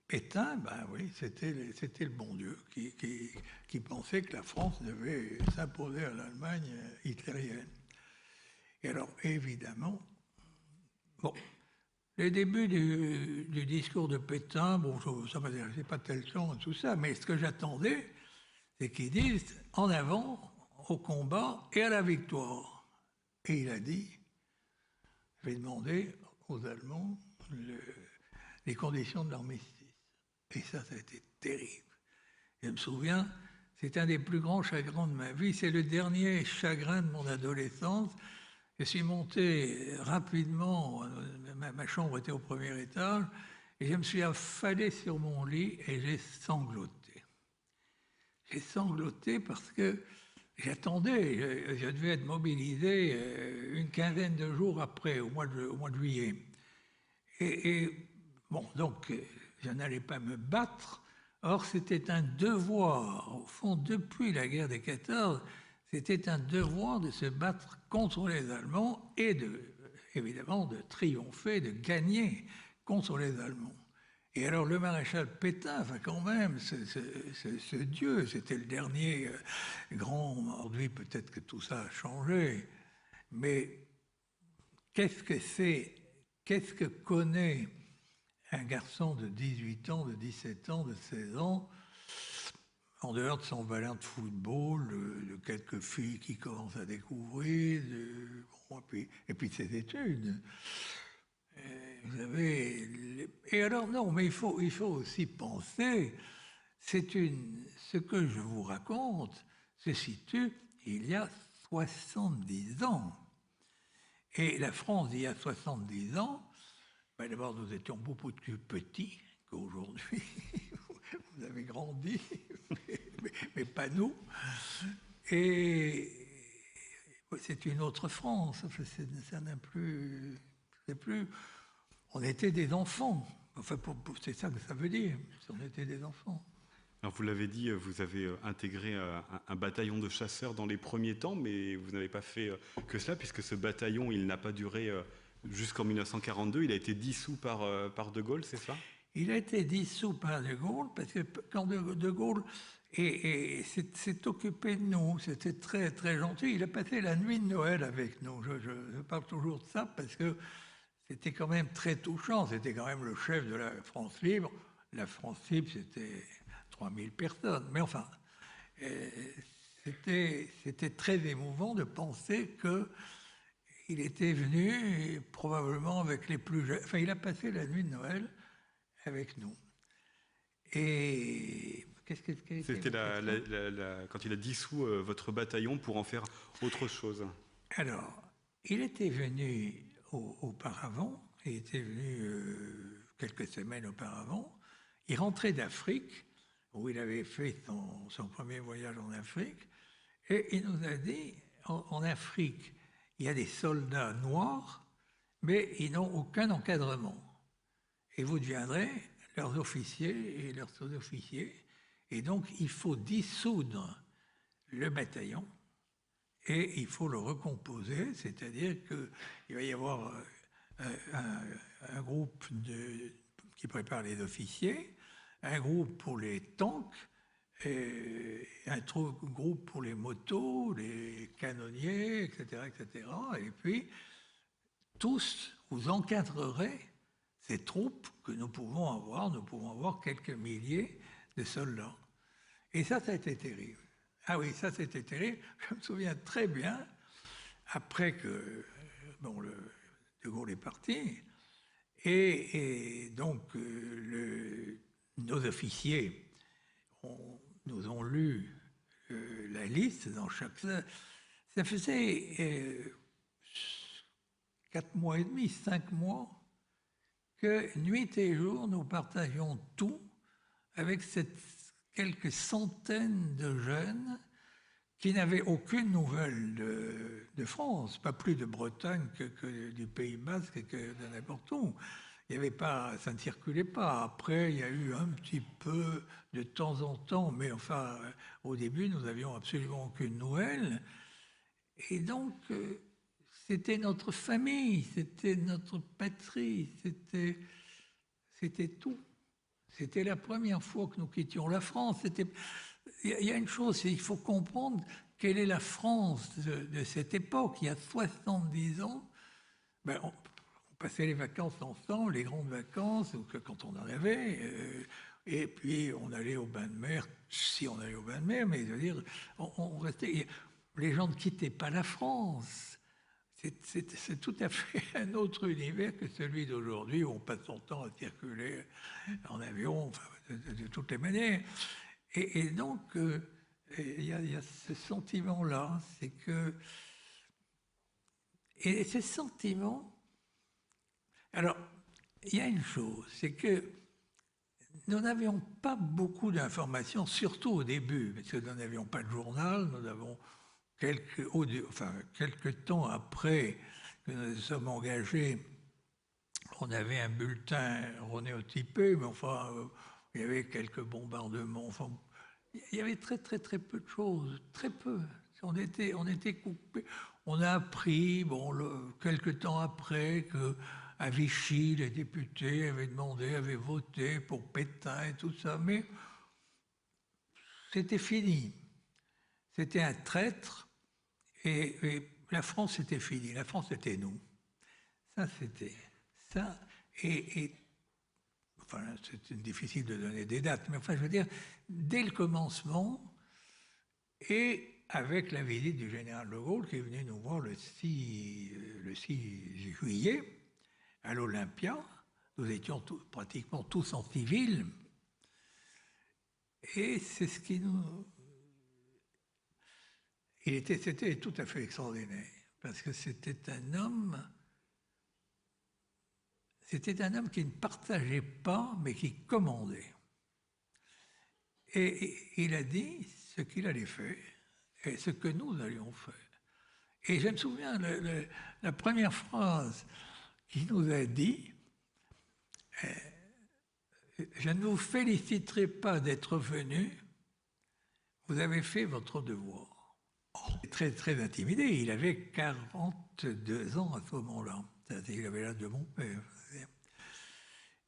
Pétain, oui, c'était le bon Dieu qui pensait que la France devait s'imposer à l'Allemagne hitlérienne. Et alors, évidemment, les débuts du discours de Pétain, ça ne m'intéressait pas tellement tout ça, mais ce que j'attendais, c'est qu'ils disent « en avant, au combat et à la victoire ». Et il a dit « je vais demander aux Allemands les conditions de l'armistice ». Et ça a été terrible. Je me souviens, c'est un des plus grands chagrins de ma vie, c'est le dernier chagrin de mon adolescence. Je suis monté rapidement, ma chambre était au premier étage, et je me suis affalé sur mon lit et j'ai sangloté. J'ai sangloté parce que j'attendais, je devais être mobilisé une quinzaine de jours après, au mois de juillet. Donc, je n'allais pas me battre. Or, c'était un devoir, au fond, depuis la guerre des 14, c'était un devoir de se battre contre les Allemands et évidemment de triompher, de gagner contre les Allemands. Et alors le maréchal Pétain, quand même, ce Dieu, c'était le dernier grand. Aujourd'hui, peut-être que tout ça a changé, mais qu'est-ce que connaît un garçon de 18 ans, de 17 ans, de 16 ans, en dehors de son ballon de football, de quelques filles qui commencent à découvrir, et puis ses études. Et alors non, mais il faut aussi penser, ce que je vous raconte se situe il y a 70 ans. Et la France d'il y a 70 ans, d'abord nous étions beaucoup plus petits qu'aujourd'hui. Vous avez grandi, mais pas nous. Et c'est une autre France. Ça n'a plus. On était des enfants. Enfin, c'est ça que ça veut dire. On était des enfants. Alors vous l'avez dit, vous avez intégré un bataillon de chasseurs dans les premiers temps, mais vous n'avez pas fait que cela, puisque ce bataillon, il n'a pas duré jusqu'en 1942. Il a été dissous par De Gaulle, c'est ça ? Il a été dissous par De Gaulle, parce que quand De Gaulle s'est occupé de nous, c'était très, très gentil. Il a passé la nuit de Noël avec nous. Je parle toujours de ça, parce que c'était quand même très touchant. C'était quand même le chef de la France libre. La France libre, c'était 3000 personnes. Mais enfin, c'était très émouvant de penser qu'il était venu, probablement avec les plus jeunes. Enfin, il a passé la nuit de Noël avec nous. Et c'était quand il a dissous votre bataillon pour en faire autre chose. Alors, il était venu auparavant, il était venu quelques semaines auparavant. Il rentrait d'Afrique, où il avait fait son premier voyage en Afrique, et il nous a dit, en Afrique, il y a des soldats noirs, mais ils n'ont aucun encadrement. Et vous deviendrez leurs officiers et leurs sous-officiers. Et donc, il faut dissoudre le bataillon et il faut le recomposer, c'est-à-dire qu'il va y avoir un groupe qui prépare les officiers, un groupe pour les tanks, un groupe pour les motos, les canonniers, etc., etc. Et puis, tous, vous encadrerez ces troupes que nous pouvons avoir. Nous pouvons avoir quelques milliers de soldats. Et ça a été terrible. Ah oui, ça, c'était terrible. Je me souviens très bien, après que De Gaulle est parti, et donc nos officiers nous ont lu la liste dans chaque... Ça faisait 4 mois et demi, 5 mois, que nuit et jour, nous partagions tout avec quelques centaines de jeunes qui n'avaient aucune nouvelle de France, pas plus de Bretagne que du Pays Basque et que de n'importe où. Il y avait pas, ça ne circulait pas. Après, il y a eu un petit peu de temps en temps, mais enfin, au début, nous n'avions absolument aucune nouvelle. Et donc, c'était notre famille, c'était notre patrie, c'était tout. C'était la première fois que nous quittions la France. Il y a une chose, il faut comprendre quelle est la France de cette époque. Il y a 70 ans, on passait les vacances ensemble, les grandes vacances, quand on en avait, et puis on allait au bain de mer, si on allait au bain de mer, mais je veux dire, on restait... Les gens ne quittaient pas la France. C'est tout à fait un autre univers que celui d'aujourd'hui, où on passe son temps à circuler en avion, enfin, de toutes les manières. Et donc, il y a ce sentiment-là, c'est que... Et ce sentiment... Alors, il y a une chose, c'est que nous n'avions pas beaucoup d'informations, surtout au début, parce que nous n'avions pas de journal, nous avons... Quelques temps après que nous nous sommes engagés, on avait un bulletin renéotypé, mais enfin, il y avait quelques bombardements. Enfin, il y avait très peu de choses, très peu. On était coupés. On a appris, quelques temps après, qu'à Vichy, les députés avaient voté pour Pétain et tout ça, mais c'était fini. C'était un traître. Et la France, c'était fini. La France, c'était nous. Ça, c'était ça. Enfin, c'est difficile de donner des dates, mais enfin, je veux dire, dès le commencement, et avec la visite du général de Gaulle, qui est venu nous voir le 6 juillet, à l'Olympia, nous étions pratiquement tous en civil, et c'est ce qui nous... C'était tout à fait extraordinaire, parce que c'était un homme qui ne partageait pas, mais qui commandait. Et il a dit ce qu'il allait faire et ce que nous allions faire. Et je me souviens, la première phrase qu'il nous a dit, je ne vous féliciterai pas d'être venu, vous avez fait votre devoir. Très intimidé. Il avait 42 ans à ce moment-là. Il avait l'âge de mon père.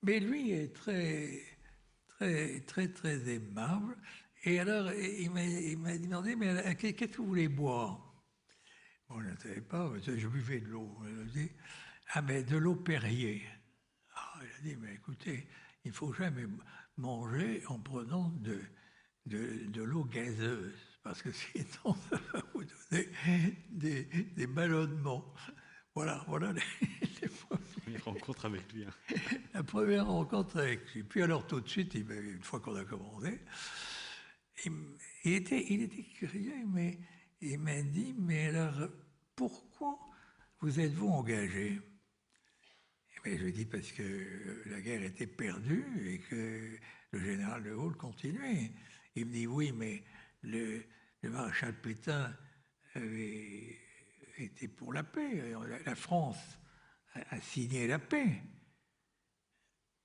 Mais lui est très aimable. Et alors, il m'a demandé, mais qu'est-ce que vous voulez boire? Bon, je ne savais pas, je buvais de l'eau. Il a dit, mais de l'eau Perrier. Il a dit, mais écoutez, il ne faut jamais manger en prenant de l'eau gazeuse, parce que sinon, ça va vous donner des ballonnements. Voilà les première rencontre avec lui. La première rencontre avec lui. Puis alors, tout de suite, une fois qu'on a commandé, il était curieux, mais il m'a dit, mais alors, pourquoi vous êtes-vous engagé? Je lui ai dit, parce que la guerre était perdue et que le général de Gaulle continuait. Il me dit, oui, mais le maréchal Pétain avait été pour la paix. La France a signé la paix.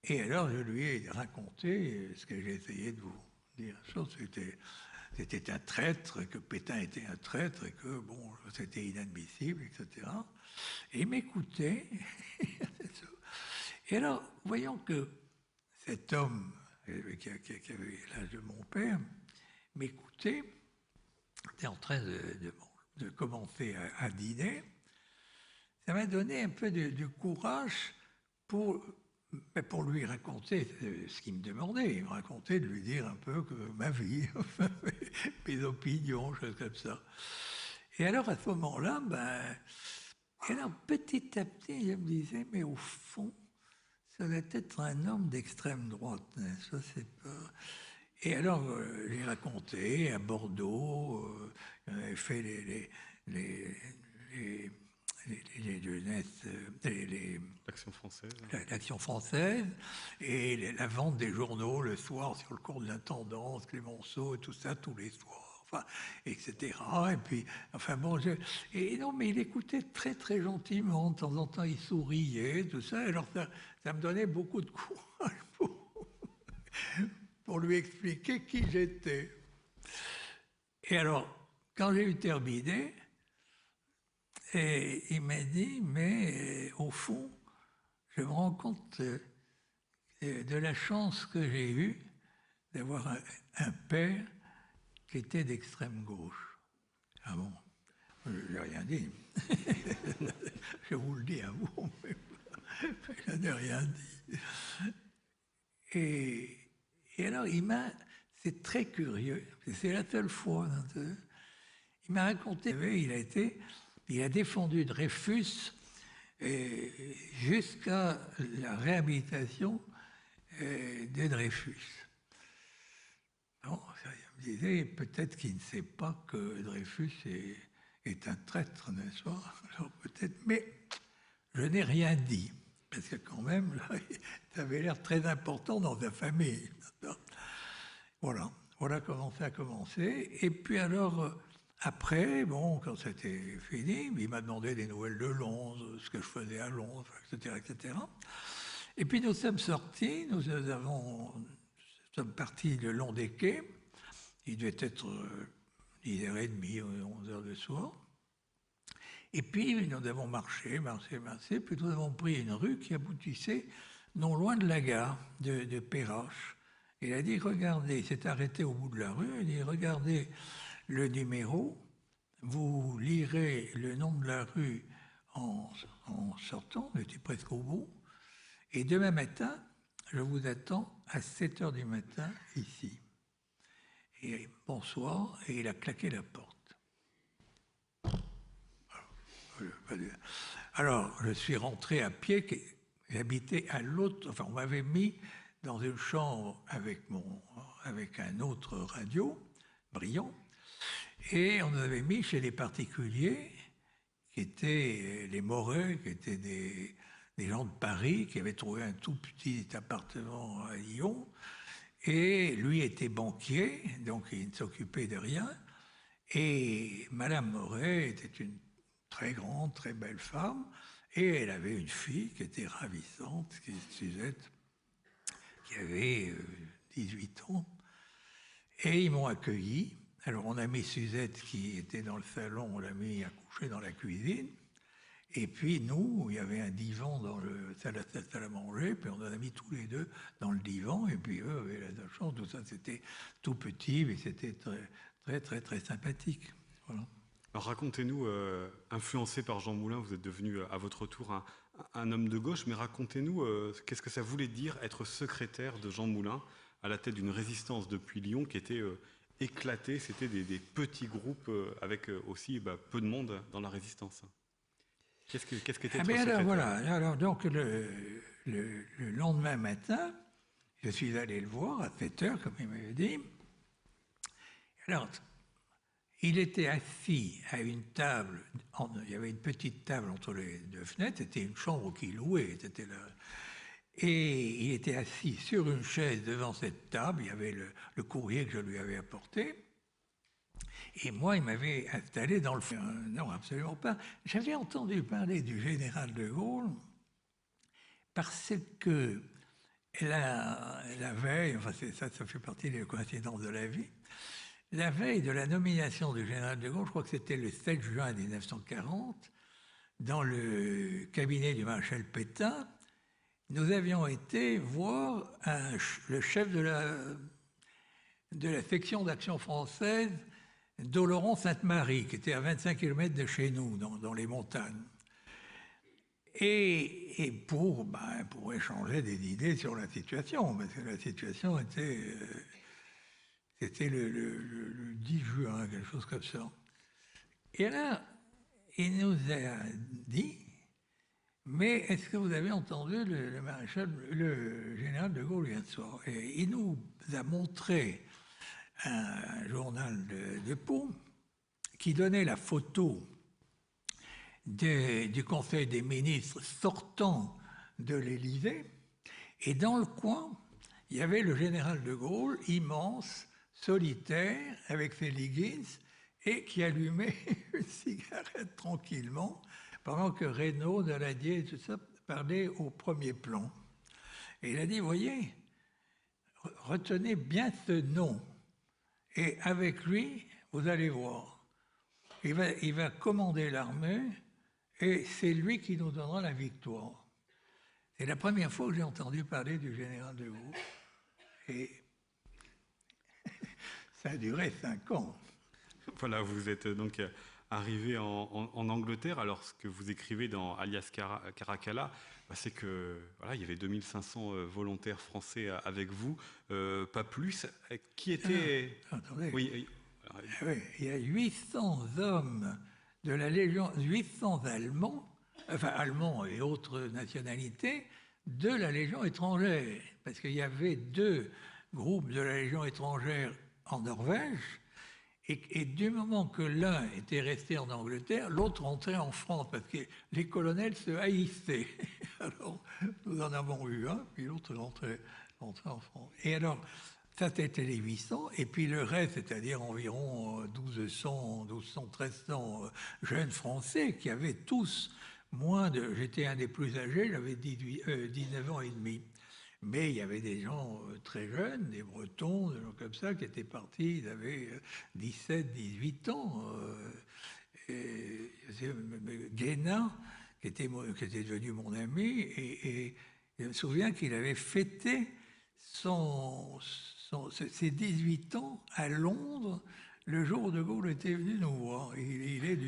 Et alors, je lui ai raconté ce que j'ai essayé de vous dire. C'était un traître, que Pétain était un traître, et que, c'était inadmissible, etc. Et il m'écoutait. Et alors, voyons que cet homme, qui avait l'âge de mon père, m'écoutait, était en train de commencer à dîner. ça m'a donné un peu de courage pour lui raconter ce qu'il me demandait. Il me racontait de lui dire un peu que ma vie, mes opinions, choses comme ça. Et alors, à ce moment-là, alors, petit à petit, je me disais, mais au fond, ça doit être un homme d'extrême droite. Ça, c'est pas... Et alors, j'ai raconté à Bordeaux, j'avais fait L'Action française. l'Action française et la vente des journaux le soir sur le cours de l'intendance, Clémenceau et tout ça, tous les soirs, enfin, etc. Et puis, enfin bon, et non, mais il écoutait très très gentiment, de temps en temps il souriait, tout ça, alors ça me donnait beaucoup de courage pour lui expliquer qui j'étais. Et alors, quand j'ai eu terminé, et il m'a dit, mais au fond, je me rends compte de la chance que j'ai eue d'avoir un père qui était d'extrême gauche. Ah bon? Je n'ai rien dit. Je vous le dis à vous, mais je n'ai rien dit. Et alors, c'est très curieux, c'est la seule fois, il m'a raconté, il a défendu Dreyfus jusqu'à la réhabilitation de Dreyfus. Bon, il me disait, peut-être qu'il ne sait pas que Dreyfus est un traître, n'est-ce pas? Alors peut-être, mais je n'ai rien dit, parce que quand même, là, ça avait l'air très important dans sa famille. Voilà comment ça a commencé. Et puis alors, après, bon, quand c'était fini, il m'a demandé des nouvelles de Londres, ce que je faisais à Londres, etc., etc. Et puis nous sommes sortis, nous sommes partis le long des quais. Il devait être 10h30 ou 11h du soir. Et puis nous avons marché, puis nous avons pris une rue qui aboutissait non loin de la gare de Perrache. Il a dit, regardez, il s'est arrêté au bout de la rue, il a dit, regardez le numéro, vous lirez le nom de la rue en sortant, on était presque au bout, et demain matin, je vous attends à 7h du matin ici. Et bonsoir, et il a claqué la porte. Alors, je suis rentré à pied, j'habitais à l'autre, enfin on m'avait mis dans une chambre avec un autre radio, brillant, et on nous avait mis chez les particuliers, qui étaient les Moreux, qui étaient des gens de Paris, qui avaient trouvé un tout petit appartement à Lyon, et lui était banquier, donc il ne s'occupait de rien, et Madame Moret était une très grande, très belle femme, et elle avait une fille qui était ravissante, qui est Suzette, qui avait 18 ans, et ils m'ont accueilli. Alors on a mis Suzette qui était dans le salon, on l'a mis à coucher dans la cuisine, et puis nous, il y avait un divan dans le salle à manger, puis on en a mis tous les deux dans le divan, et puis eux avaient la chance, tout ça c'était tout petit, mais c'était très très très très sympathique. Voilà. Alors racontez-nous, influencé par Jean Moulin, vous êtes devenu à votre tour un homme de gauche, mais racontez-nous qu'est-ce que ça voulait dire être secrétaire de Jean Moulin à la tête d'une résistance depuis Lyon qui était éclatée, c'était des petits groupes avec aussi peu de monde dans la résistance. Qu'est-ce qu'était être secrétaire ? Alors voilà, alors donc le lendemain matin, je suis allé le voir à 7h, comme il m'avait dit. Alors, il était assis à une table, il y avait une petite table entre les deux fenêtres, c'était une chambre qu'il louait, c'était là. Et il était assis sur une chaise devant cette table, il y avait le courrier que je lui avais apporté. Et moi, il m'avait installé dans le fond. Non, absolument pas. J'avais entendu parler du général de Gaulle parce que la veille, enfin ça fait partie des coïncidences de la vie, la veille de la nomination du général de Gaulle, je crois que c'était le 7 juin 1940, dans le cabinet du maréchal Pétain, nous avions été voir le chef de la section d'action française d'Oloron-Sainte-Marie, qui était à 25 km de chez nous, dans les montagnes. et pour échanger des idées sur la situation, parce que la situation était, c'était le 10 juin, quelque chose comme ça. Et là, il nous a dit, mais est-ce que vous avez entendu le général de Gaulle hier soir? Et il nous a montré un journal de Pau qui donnait la photo du Conseil des ministres sortant de l'Élysée. Et dans le coin, il y avait le général de Gaulle, immense, solitaire, avec ses leggings, et qui allumait une cigarette tranquillement, pendant que Reynaud, Daladier et tout ça parlaient au premier plan. Et il a dit, voyez, retenez bien ce nom. Et avec lui, vous allez voir, il va commander l'armée et c'est lui qui nous donnera la victoire. C'est la première fois que j'ai entendu parler du général de Gaulle. Et ça a duré 5 ans. Voilà, vous êtes donc arrivé en Angleterre. Alors, ce que vous écrivez dans Alias Caracalla, c'est que voilà, il y avait 2500 volontaires français avec vous, pas plus. Qui était... Attendez. Oui, oui, il y a 800 hommes de la Légion, 800 Allemands, enfin Allemands et autres nationalités, de la Légion étrangère. Parce qu'il y avait 2 groupes de la Légion étrangère en Norvège, et du moment que l'un était resté en Angleterre, l'autre rentrait en France, parce que les colonels se haïssaient. Alors, nous en avons eu un, puis l'autre rentrait en France. Et alors, ça, c'était les 800, et puis le reste, c'est-à-dire environ 1200, 1300 jeunes Français qui avaient tous moins de... J'étais un des plus âgés, j'avais 19 ans et demi. Mais il y avait des gens très jeunes, des Bretons, des gens comme ça, qui étaient partis, ils avaient 17, 18 ans. Guénin, qui était devenu mon ami, et je me souviens qu'il avait fêté ses 18 ans à Londres le jour où De Gaulle était venu nous voir. Il est du